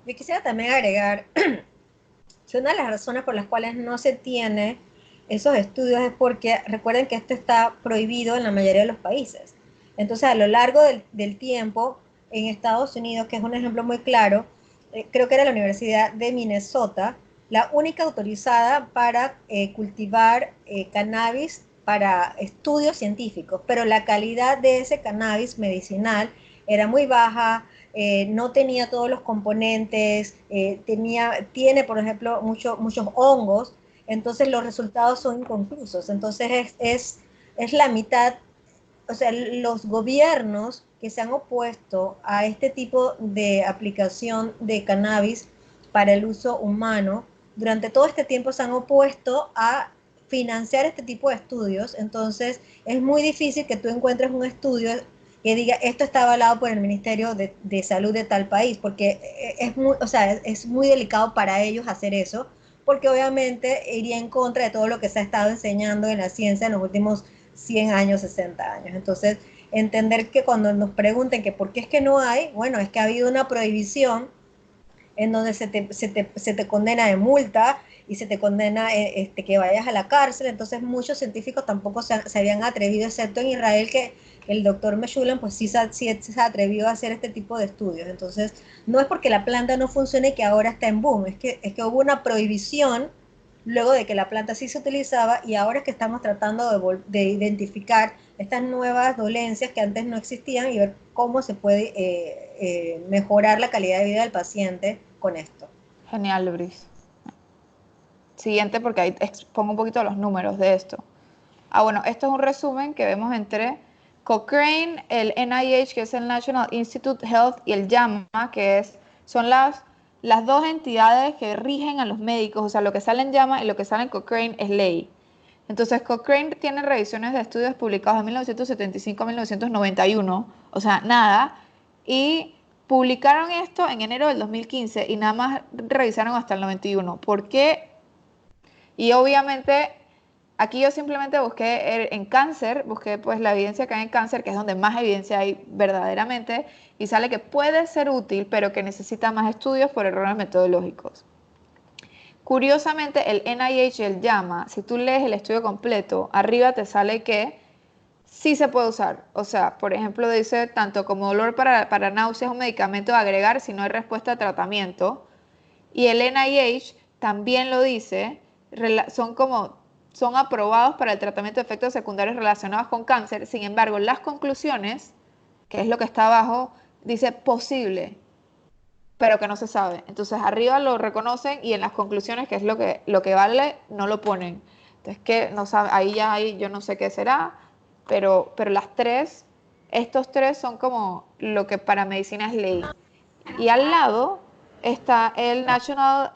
Yo quisiera también agregar que una de las razones por las cuales no se tiene esos estudios es porque recuerden que esto está prohibido en la mayoría de los países. Entonces, a lo largo del tiempo, en Estados Unidos, que es un ejemplo muy claro, creo que era la Universidad de Minnesota, la única autorizada para cultivar cannabis para estudios científicos, pero la calidad de ese cannabis medicinal era muy baja, no tenía todos los componentes, tiene, por ejemplo, muchos hongos, entonces los resultados son inconclusos. Entonces es la mitad o sea, los gobiernos que se han opuesto a este tipo de aplicación de cannabis para el uso humano, durante todo este tiempo se han opuesto a financiar este tipo de estudios. Entonces, es muy difícil que tú encuentres un estudio que diga esto está avalado por el Ministerio de Salud de tal país, porque es muy, o sea, es muy delicado para ellos hacer eso, porque obviamente iría en contra de todo lo que se ha estado enseñando en la ciencia en los últimos 100 años, 60 años. Entonces, entender que cuando nos pregunten que por qué es que no hay, bueno, es que ha habido una prohibición en donde se te condena de multa y se te condena que vayas a la cárcel. Entonces muchos científicos tampoco se habían atrevido, excepto en Israel, que el doctor Meshulam pues sí se atrevió a hacer este tipo de estudios. Entonces no es porque la planta no funcione que ahora está en boom, es que hubo una prohibición luego de que la planta sí se utilizaba, y ahora es que estamos tratando de identificar estas nuevas dolencias que antes no existían y ver cómo se puede mejorar la calidad de vida del paciente con esto. Genial, Luis. Siguiente, porque ahí pongo un poquito los números de esto. Bueno, esto es un resumen que vemos entre Cochrane, el NIH, que es el National Institute Health, y el JAMA, que son las dos entidades que rigen a los médicos. O sea, lo que sale en JAMA y lo que sale en Cochrane es ley. Entonces, Cochrane tiene revisiones de estudios publicados de 1975 a 1991, o sea, nada, y publicaron esto en enero del 2015 y nada más revisaron hasta el 91. ¿Por qué? Y obviamente, aquí yo simplemente busqué en cáncer, busqué pues la evidencia que hay en cáncer, que es donde más evidencia hay verdaderamente, y sale que puede ser útil, pero que necesita más estudios por errores metodológicos. Curiosamente, el NIH y el JAMA, si tú lees el estudio completo, arriba te sale que sí se puede usar. O sea, por ejemplo, dice tanto como dolor para náuseas, un medicamento a agregar si no hay respuesta a tratamiento. Y el NIH también lo dice, son aprobados para el tratamiento de efectos secundarios relacionados con cáncer. Sin embargo, las conclusiones, que es lo que está abajo, dice posible, pero que no se sabe. Entonces arriba lo reconocen y en las conclusiones, que es lo que vale, no lo ponen. Entonces, que no sabe, yo no sé qué será, pero estos tres son como lo que para medicina es ley. Y al lado está el National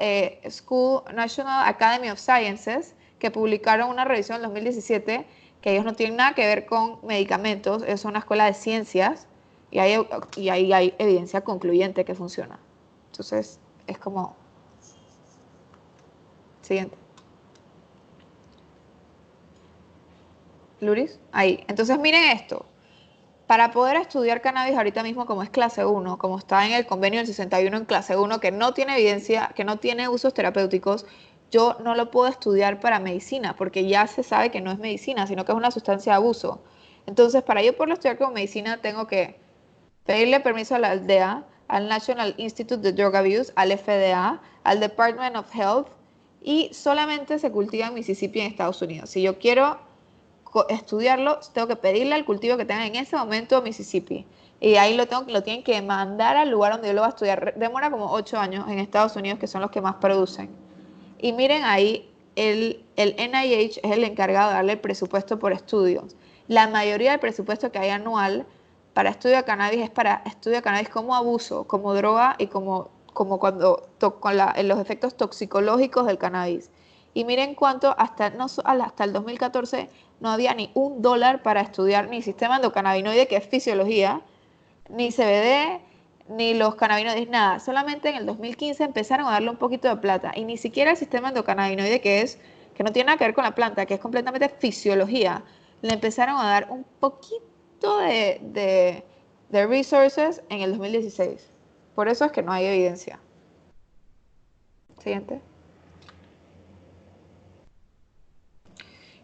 Academy of Sciences, que publicaron una revisión en 2017, que ellos no tienen nada que ver con medicamentos, es una escuela de ciencias, y ahí hay evidencia concluyente que funciona. Entonces, es como... Siguiente. Luris, ahí. Entonces, miren esto. Para poder estudiar cannabis ahorita mismo, como es clase 1, como está en el convenio del 61 en clase 1, que no tiene evidencia, que no tiene usos terapéuticos, yo no lo puedo estudiar para medicina, porque ya se sabe que no es medicina, sino que es una sustancia de abuso. Entonces, para yo poderlo estudiar como medicina, tengo que pedirle permiso a la aldea, al National Institute of Drug Abuse, al FDA, al Department of Health, y solamente se cultiva en Mississippi, en Estados Unidos. Si yo quiero estudiarlo, tengo que pedirle al cultivo que tenga en ese momento Mississippi. Y ahí lo tienen que mandar al lugar donde yo lo voy a estudiar. Demora como 8 años en Estados Unidos, que son los que más producen. Y miren ahí, el NIH es el encargado de darle el presupuesto por estudios. La mayoría del presupuesto que hay anual para estudio de cannabis es para estudio de cannabis como abuso, como droga y como cuando con los efectos toxicológicos del cannabis. Y miren cuánto hasta el 2014 no había ni $1 para estudiar ni sistema endocannabinoide, que es fisiología, ni CBD, ni los cannabinoides, nada. Solamente en el 2015 empezaron a darle un poquito de plata. Y ni siquiera el sistema endocannabinoide, que no tiene nada que ver con la planta, que es completamente fisiología, le empezaron a dar un poquito de resources en el 2016. Por eso es que no hay evidencia. Siguiente.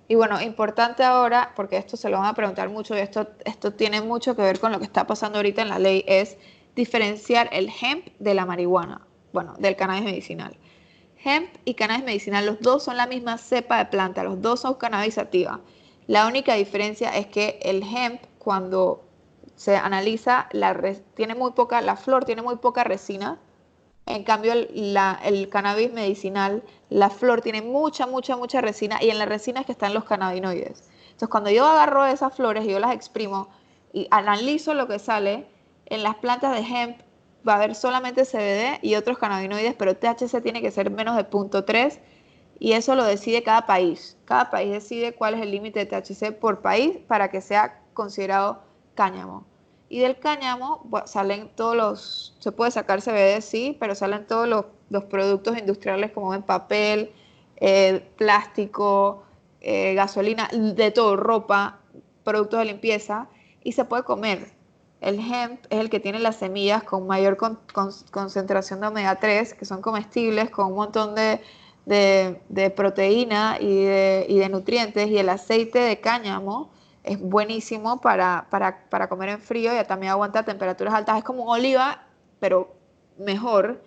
Y bueno, importante ahora, porque esto se lo van a preguntar mucho y esto tiene mucho que ver con lo que está pasando ahorita en la ley, es diferenciar el hemp de la marihuana, bueno, del cannabis medicinal. Hemp y cannabis medicinal, los dos son la misma cepa de planta, los dos son cannabis sativa. La única diferencia es que el hemp, cuando se analiza, la flor tiene muy poca resina. En cambio, el cannabis medicinal, la flor tiene mucha resina, y en la resina es que están los cannabinoides. Entonces, cuando yo agarro esas flores y yo las exprimo y analizo lo que sale, en las plantas de hemp va a haber solamente CBD y otros cannabinoides, pero THC tiene que ser menos de 0.3 y eso lo decide cada país. Cada país decide cuál es el límite de THC por país para que sea considerado cáñamo. Y del cáñamo salen se puede sacar CBD, sí, pero salen todos los productos industriales como en papel, plástico, gasolina, de todo, ropa, productos de limpieza, y se puede comer. El hemp es el que tiene las semillas con mayor concentración de omega 3, que son comestibles, con un montón de proteína y de nutrientes, y el aceite de cáñamo es buenísimo para comer en frío y también aguanta temperaturas altas. Es como un oliva, pero mejor.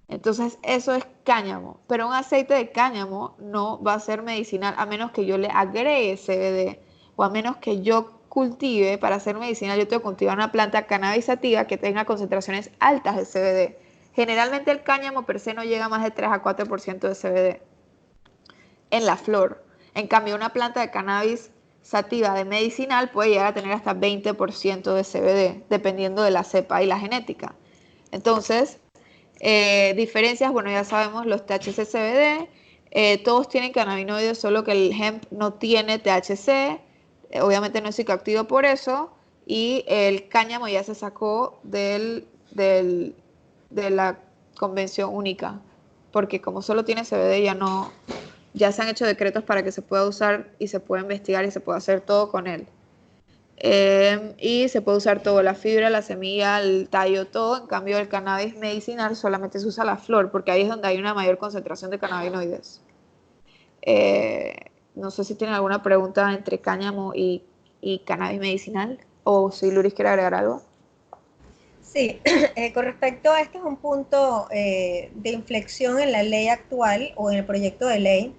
Entonces eso es cáñamo, pero un aceite de cáñamo no va a ser medicinal a menos que yo le agregue CBD o a menos que yo cultive. Para ser medicinal yo tengo que cultivar una planta cannabis sativa que tenga concentraciones altas de CBD. Generalmente el cáñamo per se no llega a más de 3 a 4% de CBD en la flor. En cambio, una planta de cannabis sativa de medicinal puede llegar a tener hasta 20% de CBD, dependiendo de la cepa y la genética. Entonces, diferencias, bueno, ya sabemos los THC, CBD, todos tienen cannabinoides, solo que el hemp no tiene THC, obviamente no es psicoactivo por eso, y el cáñamo ya se sacó de la convención única, porque como solo tiene CBD ya se han hecho decretos para que se pueda usar y se pueda investigar y se pueda hacer todo con él. Y se puede usar todo, la fibra, la semilla, el tallo, todo. En cambio, el cannabis medicinal solamente se usa la flor, porque ahí es donde hay una mayor concentración de cannabinoides. No sé si tienen alguna pregunta entre cáñamo y cannabis medicinal, o si Luris quiere agregar algo. Sí, con respecto a este es un punto de inflexión en la ley actual o en el proyecto de ley,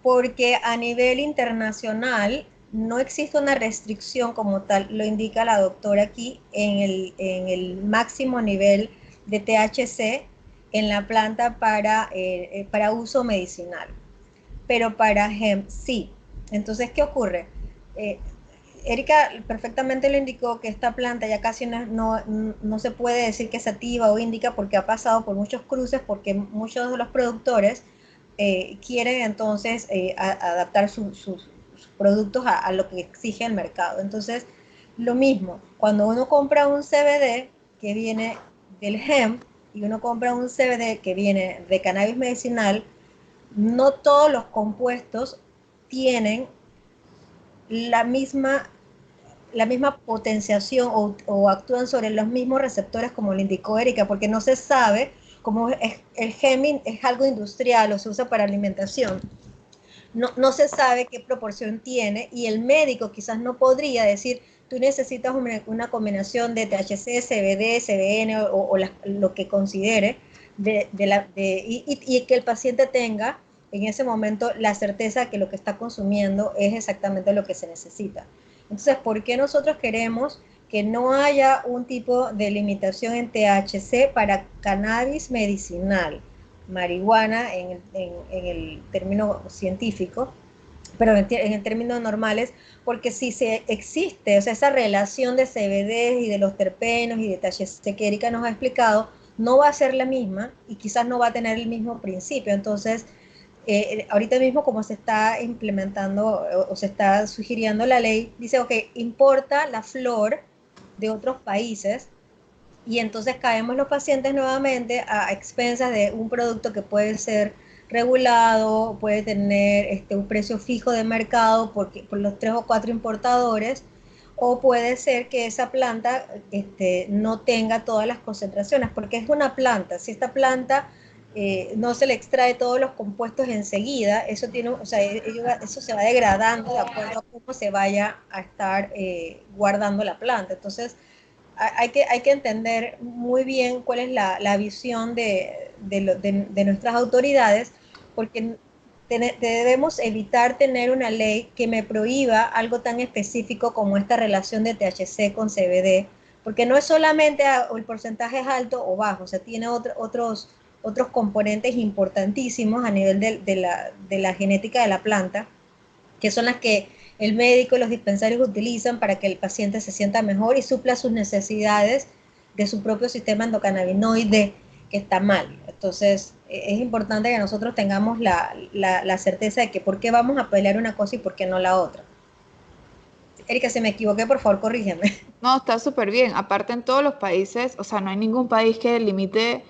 porque a nivel internacional no existe una restricción como tal, lo indica la doctora aquí, en el máximo nivel de THC en la planta para uso medicinal, pero para hemp sí. Entonces, ¿qué ocurre? Erika perfectamente lo indicó, que esta planta ya casi no se puede decir que es sativa o índica porque ha pasado por muchos cruces, porque muchos de los productores quieren entonces adaptar sus productos a lo que exige el mercado. Entonces, lo mismo, cuando uno compra un CBD que viene del hemp y uno compra un CBD que viene de cannabis medicinal, no todos los compuestos tienen la misma potenciación o actúan sobre los mismos receptores como lo indicó Erika, porque no se sabe cómo el hemp es algo industrial o se usa para alimentación. No se sabe qué proporción tiene y el médico quizás no podría decir, tú necesitas una combinación de THC, CBD, CBN o lo que considere y que el paciente tenga en ese momento la certeza que lo que está consumiendo es exactamente lo que se necesita. Entonces, ¿por qué nosotros queremos que no haya un tipo de limitación en THC para cannabis medicinal, marihuana en el término científico, pero en el términos normales? Porque si se existe, o sea, esa relación de CBD y de los terpenos y de THC que Erika nos ha explicado, no va a ser la misma y quizás no va a tener el mismo principio. Entonces, ahorita mismo como se está implementando o se está sugiriendo la ley, dice, ok, importa la flor de otros países y entonces caemos los pacientes nuevamente a expensas de un producto que puede ser regulado, puede tener un precio fijo de mercado por los 3 o 4 importadores, o puede ser que esa planta no tenga todas las concentraciones, porque es una planta. Si esta planta no se le extrae todos los compuestos enseguida, eso se va degradando de acuerdo a cómo se vaya a estar guardando la planta. Entonces, hay que entender muy bien cuál es la visión de nuestras autoridades, porque debemos evitar tener una ley que me prohíba algo tan específico como esta relación de THC con CBD, porque no es solamente el porcentaje es alto o bajo, o sea, tiene otros componentes importantísimos a nivel de la genética de la planta, que son las que el médico y los dispensarios utilizan para que el paciente se sienta mejor y supla sus necesidades de su propio sistema endocannabinoide que está mal. Entonces, es importante que nosotros tengamos la certeza de que por qué vamos a pelear una cosa y por qué no la otra. Erika, si me equivoqué, por favor, corrígeme. No, está súper bien. Aparte, en todos los países, o sea, no hay ningún país que limite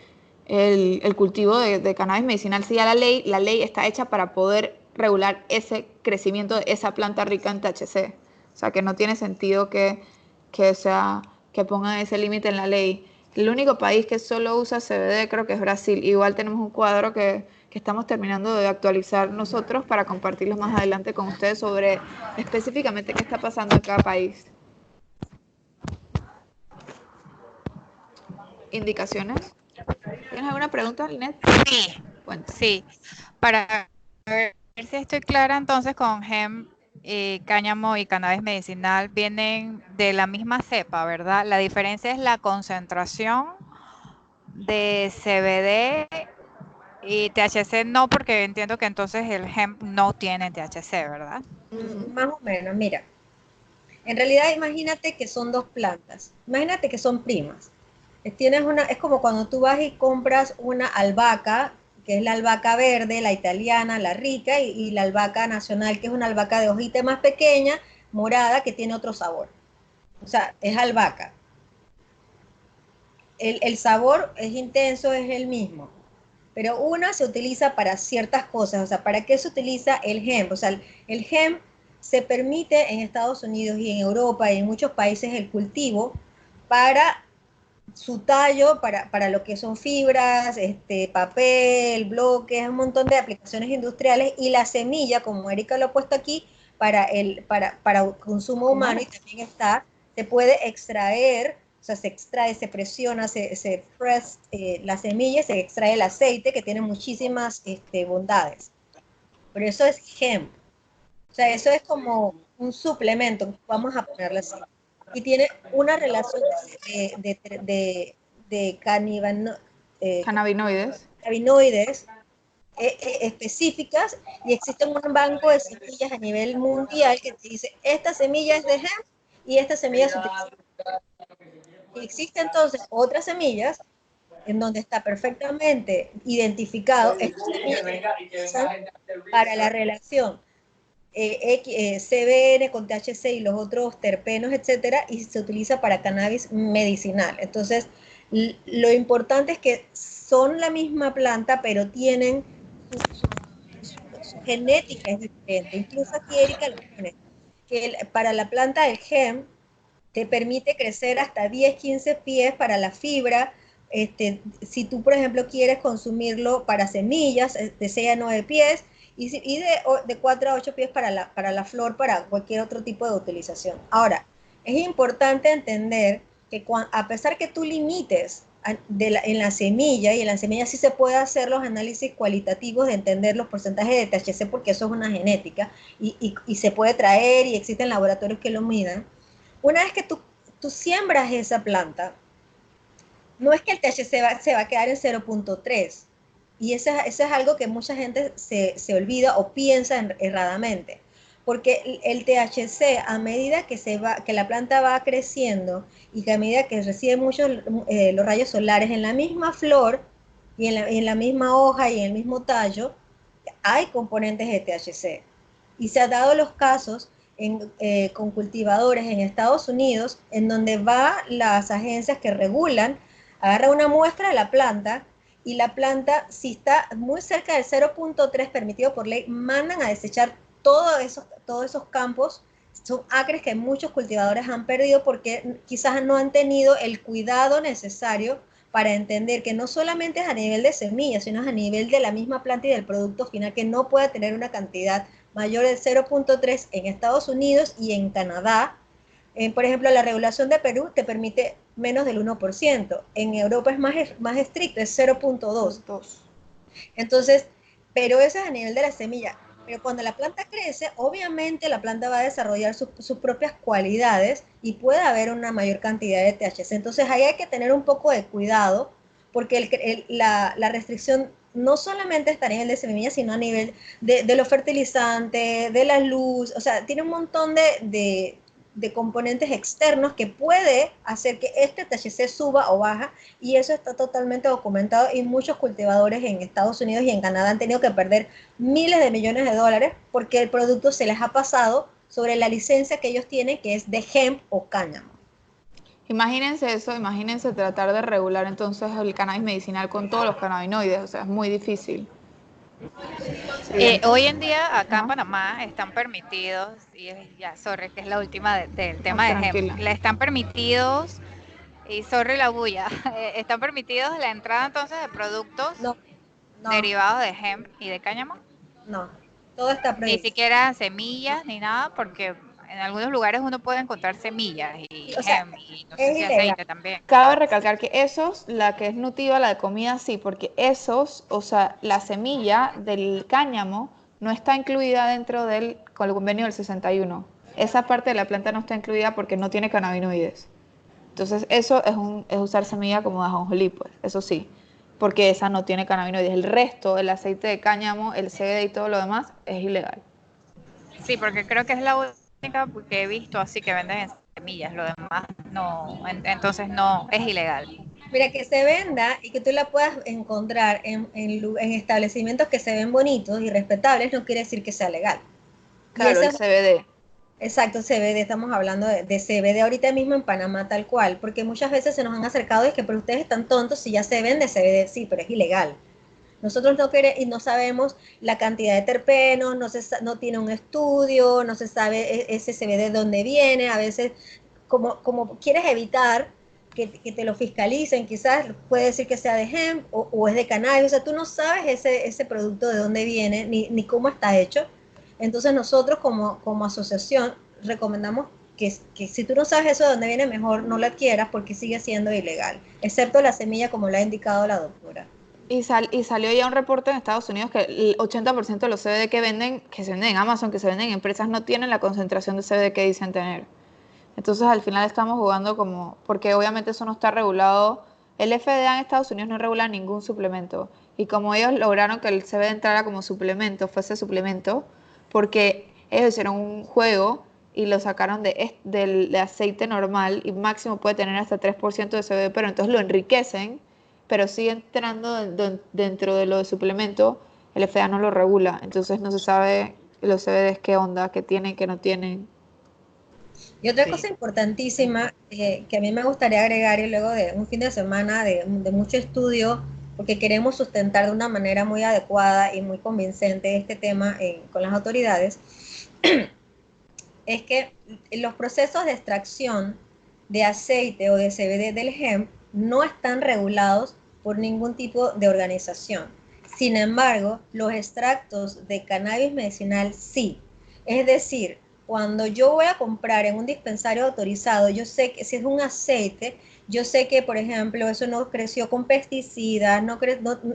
el cultivo de cannabis medicinal. Sí, ya la ley está hecha para poder regular ese crecimiento de esa planta rica en THC. O sea, que no tiene sentido que pongan ese límite en la ley. El único país que solo usa CBD creo que es Brasil. Igual tenemos un cuadro que estamos terminando de actualizar nosotros para compartirlos más adelante con ustedes sobre específicamente qué está pasando en cada país. ¿Indicaciones? ¿Tienes alguna pregunta, Linet? Sí, Cuenta. sí. Para ver si estoy clara, entonces con hemp, cáñamo y cannabis medicinal vienen de la misma cepa, ¿verdad? La diferencia es la concentración de CBD y THC no, porque entiendo que entonces el hemp no tiene THC, ¿verdad? Más o menos, mira. En realidad, imagínate que son dos plantas. Imagínate que son primas. Es como cuando tú vas y compras una albahaca, que es la albahaca verde, la italiana, la rica, y la albahaca nacional, que es una albahaca de hojita más pequeña, morada, que tiene otro sabor. O sea, es albahaca. El sabor es intenso, es el mismo. Pero una se utiliza para ciertas cosas. O sea, ¿para qué se utiliza el hemp? O sea, el hemp se permite en Estados Unidos y en Europa y en muchos países el cultivo para su tallo, para lo que son fibras, papel, bloques, un montón de aplicaciones industriales, y la semilla, como Erika lo ha puesto aquí, para consumo humano, y también se puede extraer, o sea, se extrae, se presiona, se press la semilla, se extrae el aceite, que tiene muchísimas bondades. Pero eso es hemp. O sea, eso es como un suplemento, vamos a ponerlo así. Y tiene una relación de Cannabinoides. cannabinoides específicas, y existe un banco de semillas a nivel mundial que te dice, esta semilla es de hemp y esta semilla se utiliza. Y existen entonces otras semillas en donde está perfectamente identificado estas semillas para la relación CBN con THC y los otros terpenos, etcétera, y se utiliza para cannabis medicinal. Entonces, lo importante es que son la misma planta, pero tienen su genética es diferente. Incluso aquí Erika lo pone, que para la planta del hemp te permite crecer hasta 10, 15 pies para la fibra. Si tú, por ejemplo, quieres consumirlo para semillas, de 6 a 9 pies, y de 4 a 8 pies para la flor, para cualquier otro tipo de utilización. Ahora, es importante entender que a pesar que tú limites en la semilla, y en la semilla sí se puede hacer los análisis cualitativos de entender los porcentajes de THC, porque eso es una genética, y se puede traer, y existen laboratorios que lo midan. Una vez que tú siembras esa planta, no es que el THC se va a quedar en 0.3, y eso es algo que mucha gente se olvida o piensa erradamente, porque el THC, a medida que la planta va creciendo y que a medida que recibe muchos los rayos solares en la misma flor y en la misma hoja y en el mismo tallo, hay componentes de THC. Y se han dado los casos con cultivadores en Estados Unidos, en donde las agencias que regulan, agarran una muestra de la planta, y la planta, si está muy cerca del 0.3 permitido por ley, mandan a desechar todos esos campos. Son acres que muchos cultivadores han perdido porque quizás no han tenido el cuidado necesario para entender que no solamente es a nivel de semillas, sino es a nivel de la misma planta y del producto final, que no puede tener una cantidad mayor de 0.3 en Estados Unidos y en Canadá. Por ejemplo, la regulación de Perú te permite menos del 1%. En Europa es más estricto, es 0.2. Entonces, pero eso es a nivel de la semilla. Pero cuando la planta crece, obviamente la planta va a desarrollar sus propias cualidades y puede haber una mayor cantidad de THC. Entonces ahí hay que tener un poco de cuidado, porque la restricción no solamente está a nivel de semilla, sino a nivel de los fertilizantes, de la luz, o sea, tiene un montón de componentes externos que puede hacer que este THC suba o baja, y eso está totalmente documentado, y muchos cultivadores en Estados Unidos y en Canadá han tenido que perder miles de millones de dólares porque el producto se les ha pasado sobre la licencia que ellos tienen, que es de hemp o cáñamo. Imagínense eso, imagínense tratar de regular entonces el cannabis medicinal con todos los cannabinoides, o sea, es muy difícil. Hoy en día acá en Panamá están permitidos, y ya, sorry, que es la última del tema de tranquila. hemp, le están permitidos, y sorry la bulla, están permitidos la entrada entonces de productos No, no, derivados de hemp y de cáñamo, no, todo está ni prohibido. siquiera semillas ni nada, porque en algunos lugares uno puede encontrar semillas y O sea, hemp y no sé es si ilegal. aceite también. Cabe recalcar que esos, la que es nutritiva, la de comida, sí, porque esos, o sea, la semilla del cáñamo no está incluida dentro del con el convenio del 61. Esa parte de la planta no está incluida porque no tiene cannabinoides. Entonces, eso es usar semilla como de ajonjolí, pues, eso sí, porque esa no tiene cannabinoides. El resto, el aceite de cáñamo, el CBD y todo lo demás, es ilegal. Sí, porque creo que es la única que he visto así que venden en semillas, lo demás no, entonces no, es ilegal. Mira, que se venda y que tú la puedas encontrar en establecimientos que se ven bonitos y respetables, no quiere decir que sea legal. Y Claro, ese el es, CBD. exacto, CBD, estamos hablando de CBD ahorita mismo en Panamá tal cual, porque muchas veces se nos han acercado y es que, pero ustedes están tontos si ya se vende CBD, sí, pero es ilegal. Nosotros no queremos y no sabemos la cantidad de terpenos, no tiene un estudio, no se sabe ese CBD de dónde viene, a veces como quieres evitar que te lo fiscalicen, quizás puede decir que sea de hemp o es de cannabis, o sea, tú no sabes ese producto de dónde viene ni cómo está hecho. Entonces nosotros como asociación recomendamos que si tú no sabes eso de dónde viene, mejor no la adquieras porque sigue siendo ilegal, excepto la semilla como lo ha indicado la doctora. Y salió ya un reporte en Estados Unidos que el 80% de los CBD que venden, que se venden en Amazon, que se venden en empresas, no tienen la concentración de CBD que dicen tener. Entonces al final estamos jugando como, porque obviamente eso no está regulado. El FDA en Estados Unidos no regula ningún suplemento. Y como ellos lograron que el CBD entrara como suplemento, fuese suplemento, porque ellos hicieron un juego y lo sacaron de aceite normal y máximo puede tener hasta 3% de CBD, pero entonces lo enriquecen, pero sigue entrando dentro de lo de suplemento, el FDA no lo regula. Entonces no se sabe los CBDs qué onda, qué tienen, qué no tienen. Y otra cosa Sí. importantísima que a mí me gustaría agregar, y luego de un fin de semana de mucho estudio, porque queremos sustentar de una manera muy adecuada y muy convincente este tema con las autoridades, es que los procesos de extracción de aceite o de CBD del hemp no están regulados por ningún tipo de organización. Sin embargo, los extractos de cannabis medicinal sí. Es decir, cuando yo voy a comprar en un dispensario autorizado, yo sé que si es un aceite, yo sé que, por ejemplo, eso no creció con pesticidas, no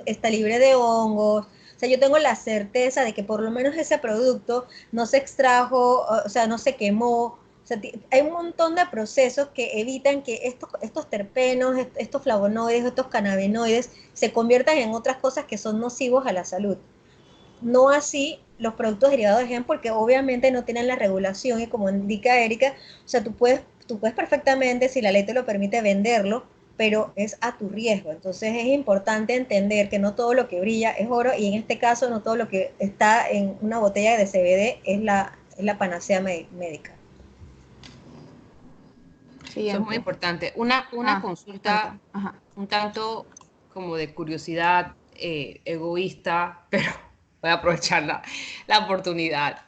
está libre de hongos. O sea, yo tengo la certeza de que por lo menos ese producto no se extrajo, o sea, no se quemó. O sea, hay un montón de procesos que evitan que estos terpenos, estos flavonoides, estos cannabinoides se conviertan en otras cosas que son nocivos a la salud. No así los productos derivados de hemp, porque obviamente no tienen la regulación y como indica Erika, o sea, tú puedes perfectamente, si la ley te lo permite, venderlo, pero es a tu riesgo. Entonces es importante entender que no todo lo que brilla es oro, y en este caso no todo lo que está en una botella de CBD es la panacea médica. Eso es muy Siguiente. importante. Una consulta Cuenta. Ajá. un tanto como de curiosidad egoísta, pero voy a aprovechar la oportunidad.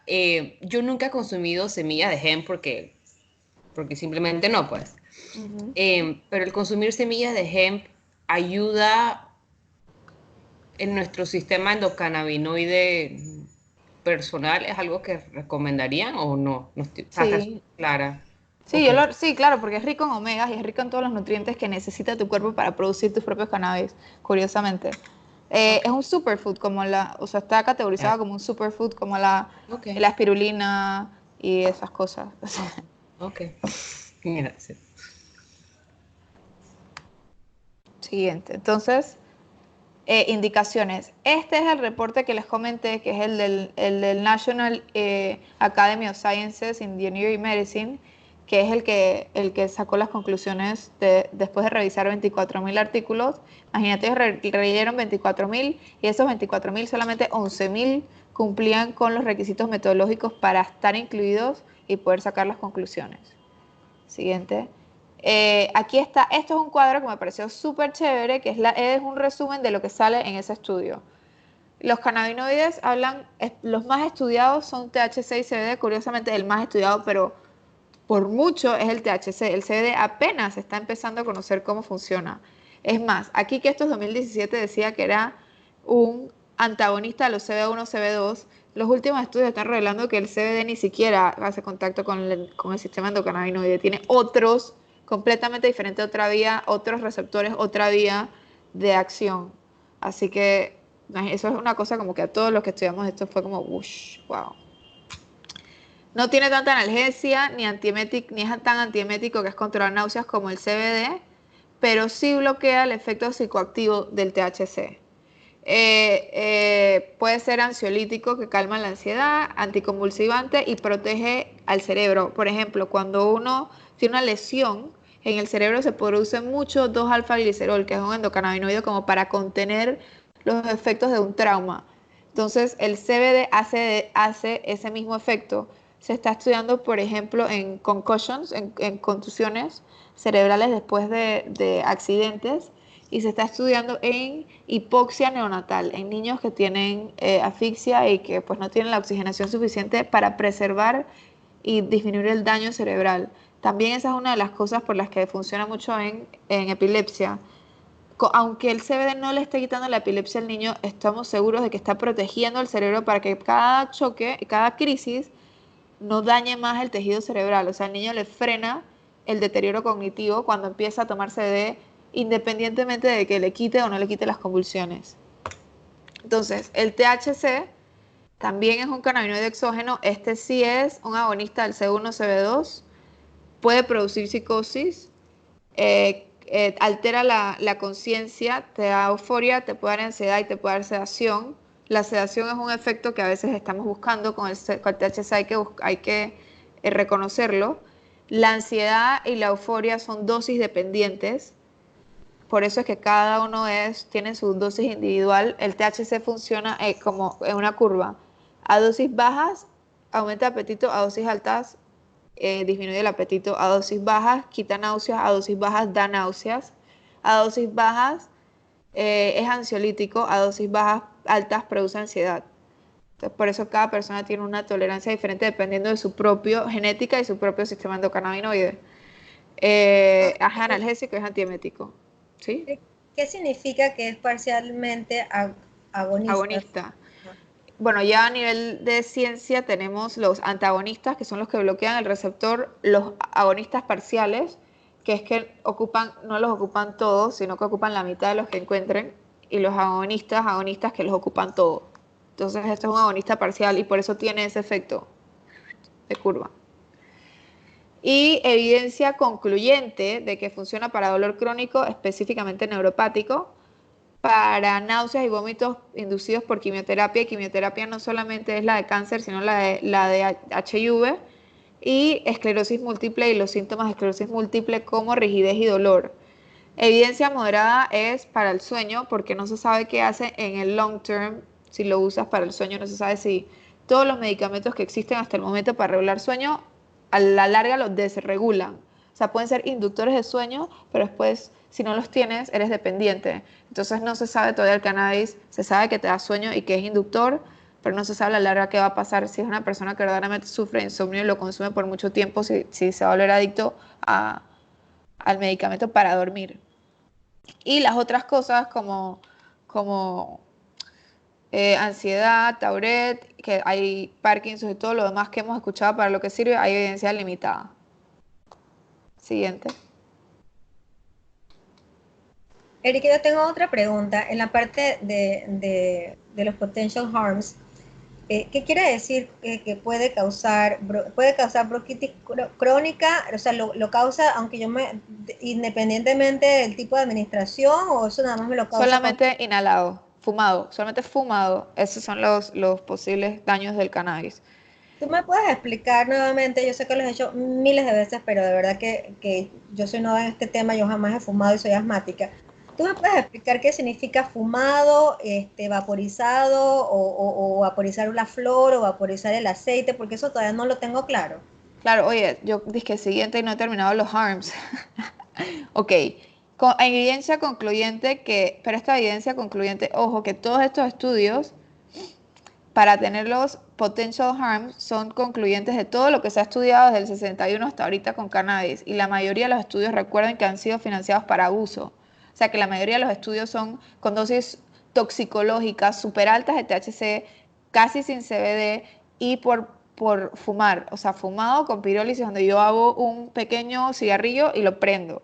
Yo nunca he consumido semillas de hemp porque simplemente no, pues. Ujú. Pero el consumir semillas de hemp ayuda en nuestro sistema endocannabinoide personal. ¿Es algo que recomendarían o no? No estoy, o sea, está Sí, clara. sí, Ok. sí, claro, porque es rico en omegas y es rico en todos los nutrientes que necesita tu cuerpo para producir tus propios cannabis, curiosamente. Ok. Es un superfood, o sea, está Ya. categorizado como un superfood, como Ok. la espirulina y esas cosas. Ajá. Ok. Mira, sí. Siguiente. Entonces, indicaciones. Este es el reporte que les comenté, que es el del National Academy of Sciences, Engineering y Medicine, que es el que sacó las conclusiones después de revisar 24.000 artículos. Imagínate, ellos leyeron 24.000 y esos 24.000 solamente 11.000 cumplían con los requisitos metodológicos para estar incluidos y poder sacar las conclusiones. Siguiente. Aquí está, esto es un cuadro que me pareció súper chévere, que es un resumen de lo que sale en ese estudio. Los cannabinoides los más estudiados son THC y CBD, curiosamente el más estudiado, pero por mucho es el THC. El CBD apenas está empezando a conocer cómo funciona. Es más, aquí que esto es 2017 decía que era un antagonista a los CB1, CB2. Los últimos estudios están revelando que el CBD ni siquiera hace contacto con el sistema endocannabinoide. Tiene otros, completamente diferente, otra vía, otros receptores, otra vía de acción. Así que eso es una cosa como que a todos los que estudiamos esto fue como, whoosh, wow. No tiene tanta analgesia, ni es tan antiemético que es controlar náuseas como el CBD, pero sí bloquea el efecto psicoactivo del THC. Puede ser ansiolítico, que calma la ansiedad, anticonvulsivante y protege al cerebro. Por ejemplo, cuando uno tiene una lesión, en el cerebro se produce mucho 2-alfa-glicerol, que es un endocannabinoide como para contener los efectos de un trauma. Entonces, el CBD hace ese mismo efecto. Se está estudiando, por ejemplo, en concussions, en contusiones cerebrales después de accidentes, y se está estudiando en hipoxia neonatal, en niños que tienen asfixia y que pues no tienen la oxigenación suficiente para preservar y disminuir el daño cerebral. También esa es una de las cosas por las que funciona mucho en epilepsia. Aunque el CBD no le esté quitando la epilepsia al niño, estamos seguros de que está protegiendo el cerebro para que cada choque, cada crisis, no dañe más el tejido cerebral. O sea, al niño le frena el deterioro cognitivo cuando empieza a tomar CBD, independientemente de que le quite o no le quite las convulsiones. Entonces, el THC también es un cannabinoide exógeno. Este sí es un agonista del C1-CB2. Puede producir psicosis, altera la conciencia, te da euforia, te puede dar ansiedad y te puede dar sedación. La sedación es un efecto que a veces estamos buscando con el THC, hay que reconocerlo. La ansiedad y la euforia son dosis dependientes. Por eso es que cada uno tiene su dosis individual. El THC funciona como en una curva. A dosis bajas aumenta el apetito, a dosis altas disminuye el apetito. A dosis bajas quita náuseas, a dosis bajas da náuseas. A dosis bajas es ansiolítico, a dosis altas produce ansiedad. Entonces, por eso cada persona tiene una tolerancia diferente dependiendo de su propia genética y su propio sistema endocannabinoide. Es analgésico, es antiemético. ¿Sí? ¿Qué significa que es parcialmente agonista? Agonista. Bueno, ya a nivel de ciencia tenemos los antagonistas, que son los que bloquean el receptor, los agonistas parciales, que es que no los ocupan todos, sino que ocupan la mitad de los que encuentren, y los agonistas que los ocupan todos. Entonces, esto es un agonista parcial y por eso tiene ese efecto de curva. Y evidencia concluyente de que funciona para dolor crónico, específicamente neuropático, para náuseas y vómitos inducidos por quimioterapia. Y quimioterapia no solamente es la de cáncer, sino la de HIV, y esclerosis múltiple y los síntomas de esclerosis múltiple como rigidez y dolor. Evidencia moderada es para el sueño, porque no se sabe qué hace en el long term. Si lo usas para el sueño, no se sabe si todos los medicamentos que existen hasta el momento para regular sueño, a la larga los desregulan. O sea, pueden ser inductores de sueño, pero después, si no los tienes, eres dependiente. Entonces no se sabe todavía el cannabis, se sabe que te da sueño y que es inductor, pero no se sabe a la larga qué va a pasar si es una persona que verdaderamente sufre de insomnio y lo consume por mucho tiempo, si se va a volver adicto al medicamento para dormir. Y las otras cosas como ansiedad, Tourette, que hay Parkinson y todo lo demás que hemos escuchado para lo que sirve, hay evidencia limitada. Siguiente. Erika, yo tengo otra pregunta. En la parte de los potential harms, ¿Qué quiere decir que puede causar bronquitis crónica? O sea, lo causa, independientemente del tipo de administración, o eso nada más me lo causa cuando... Solamente inhalado, fumado, solamente fumado. Esos son los posibles daños del cannabis. ¿Tú me puedes explicar nuevamente? Yo sé que lo he hecho miles de veces, pero de verdad que yo soy nueva en este tema, yo jamás he fumado y soy asmática. ¿Tú me puedes explicar qué significa fumado, vaporizado, o vaporizar la flor, o vaporizar el aceite? Porque eso todavía no lo tengo claro. Claro, oye, yo dije siguiente y no he terminado los harms. Ok, evidencia concluyente pero esta evidencia concluyente, ojo, que todos estos estudios, para tener los potential harms, son concluyentes de todo lo que se ha estudiado desde el 61 hasta ahorita con cannabis. Y la mayoría de los estudios, recuerden que han sido financiados para abuso. O sea que la mayoría de los estudios son con dosis toxicológicas súper altas de THC, casi sin CBD y por fumar. O sea, fumado con pirólisis, donde yo hago un pequeño cigarrillo y lo prendo.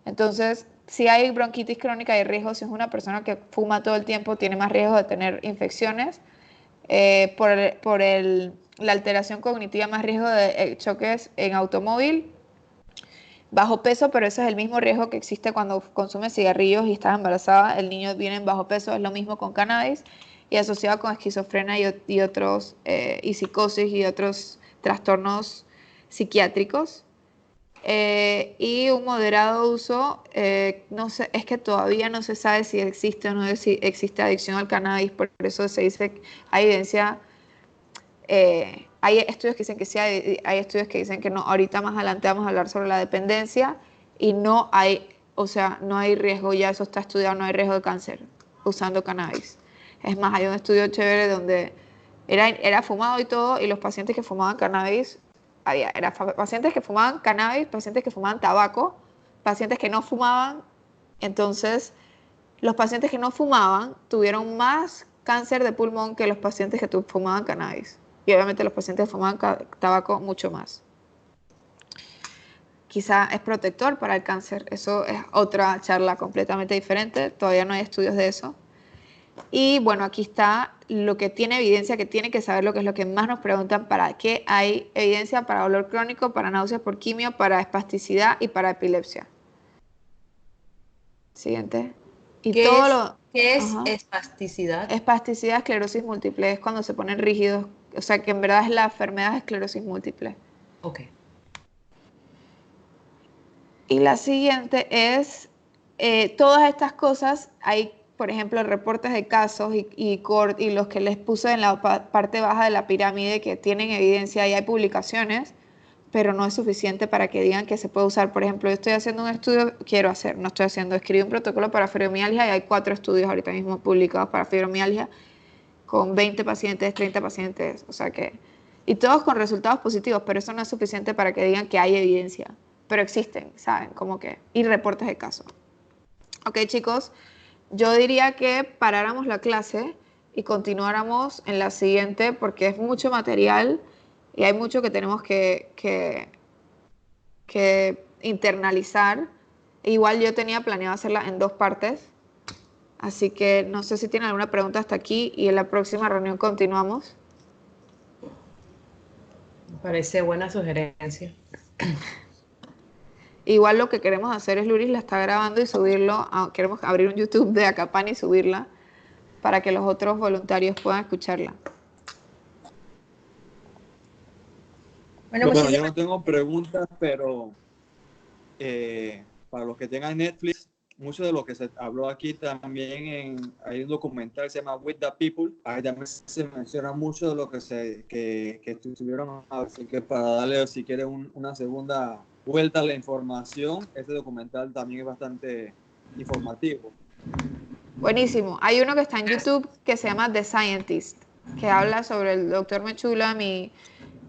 Entonces, si hay bronquitis crónica, hay riesgo. Si es una persona que fuma todo el tiempo, tiene más riesgo de tener infecciones. La alteración cognitiva, más riesgo de choques en automóvil. Bajo peso, pero ese es el mismo riesgo que existe cuando consumes cigarrillos y estás embarazada. El niño viene en bajo peso, es lo mismo con cannabis. Y asociado con esquizofrenia y psicosis y otros trastornos psiquiátricos. Y un moderado uso, no sé, es que todavía no se sabe si existe o no existe adicción al cannabis, por eso se dice que hay evidencia, hay estudios que dicen que sí, hay estudios que dicen que no. Ahorita más adelante vamos a hablar sobre la dependencia y no hay, o sea, no hay riesgo, ya eso está estudiado, no hay riesgo de cáncer usando cannabis. Es más, hay un estudio chévere donde era fumado y todo, y los pacientes que fumaban cannabis, pacientes que fumaban cannabis, pacientes que fumaban tabaco, pacientes que no fumaban. Entonces, los pacientes que no fumaban tuvieron más cáncer de pulmón que los pacientes que fumaban cannabis. Y obviamente los pacientes que fumaban tabaco mucho más. Quizá es protector para el cáncer. Eso es otra charla completamente diferente. Todavía no hay estudios de eso. Y bueno, aquí está lo que tiene evidencia, que tiene que saber lo que es lo que más nos preguntan: para qué hay evidencia para dolor crónico, para náuseas por quimio, para espasticidad y para epilepsia. Siguiente. Y ¿Qué todo es, lo... qué es Ajá. espasticidad? Espasticidad, esclerosis múltiple, es cuando se ponen rígidos, o sea que en verdad es la enfermedad de esclerosis múltiple. Ok. Y la siguiente es, todas estas cosas, hay, por ejemplo, reportes de casos y los que les puse en la parte baja de la pirámide que tienen evidencia, y hay publicaciones, pero no es suficiente para que digan que se puede usar. Por ejemplo, yo estoy haciendo un estudio, escribí un protocolo para fibromialgia y hay 4 estudios ahorita mismo publicados para fibromialgia con 20 pacientes, 30 pacientes, o sea que, y todos con resultados positivos, pero eso no es suficiente para que digan que hay evidencia, pero existen, ¿saben? Como que, y reportes de casos. Ok, chicos, yo diría que paráramos la clase y continuáramos en la siguiente, porque es mucho material y hay mucho que tenemos que internalizar. Igual yo tenía planeado hacerla en 2 partes, así que no sé si tienen alguna pregunta hasta aquí y en la próxima reunión continuamos. Me parece buena sugerencia. Igual lo que queremos hacer es, Luris la está grabando y subirlo, queremos abrir un YouTube de Acapan y subirla para que los otros voluntarios puedan escucharla. Bueno, Bueno, yo muchísimas no tengo preguntas, pero para los que tengan Netflix, mucho de lo que se habló aquí también hay un documental que se llama With the People. Ahí también se menciona mucho de lo que estuvieron, así que para darle, si quieren, una segunda vuelta a la información, este documental también es bastante informativo. Buenísimo. Hay uno que está en YouTube que se llama The Scientist, que habla sobre el doctor Mechulam y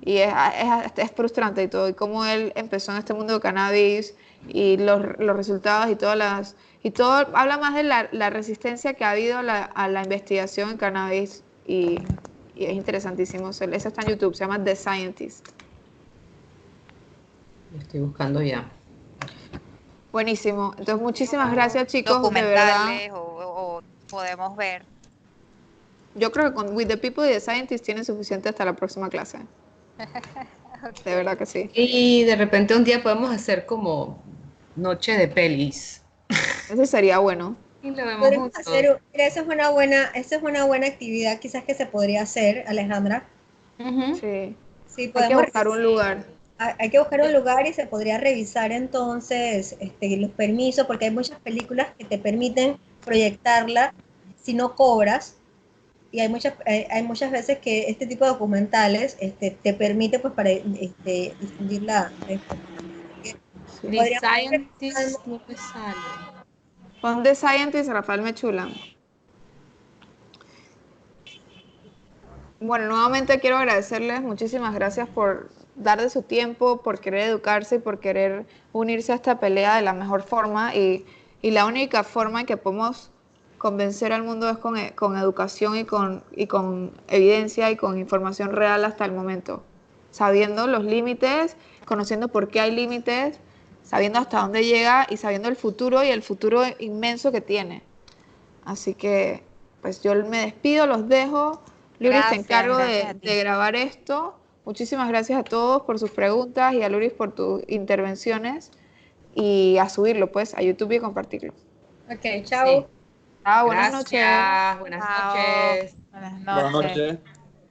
es frustrante y todo, y cómo él empezó en este mundo de cannabis y los resultados y todo habla más de la resistencia que ha habido a la investigación en cannabis y es interesantísimo. Ese está en YouTube, se llama The Scientist. Lo estoy buscando ya. Buenísimo. Entonces, muchísimas gracias, chicos, de verdad. Documentales o podemos ver. Yo creo que con With the People y The Scientist tienen suficiente hasta la próxima clase. De verdad que sí. Y de repente un día podemos hacer como noche de pelis. Eso sería bueno. Y lo vemos Podríamos juntos. hacer, mira, esa es una buena actividad quizás que se podría hacer, Alejandra. Ujú. Sí. Sí, Hay que podemos buscar un lugar. hay que buscar un lugar y se podría revisar entonces los permisos, porque hay muchas películas que te permiten proyectarla si no cobras, y hay muchas veces que este tipo de documentales te permite pues para difundir la información. Así que Sí. The podríamos Scientist no me sale. Pon The Scientist, Rafael Mechula. Bueno, nuevamente quiero agradecerles, muchísimas gracias por dar de su tiempo, por querer educarse y por querer unirse a esta pelea de la mejor forma y la única forma en que podemos convencer al mundo es con educación y con evidencia y con información real hasta el momento, sabiendo los límites, conociendo por qué hay límites, sabiendo hasta dónde llega y sabiendo el futuro y el futuro inmenso que tiene. Así que, pues yo me despido, los dejo. Luris, te encargo gracias a ti. de grabar esto. Muchísimas gracias a todos por sus preguntas y a Luris por tus intervenciones y a subirlo, pues, a YouTube y compartirlo. Ok, chao. Sí. Chao, buenas noches. Gracias, buenas Chao. noches. Buenas Buenas noches. noches.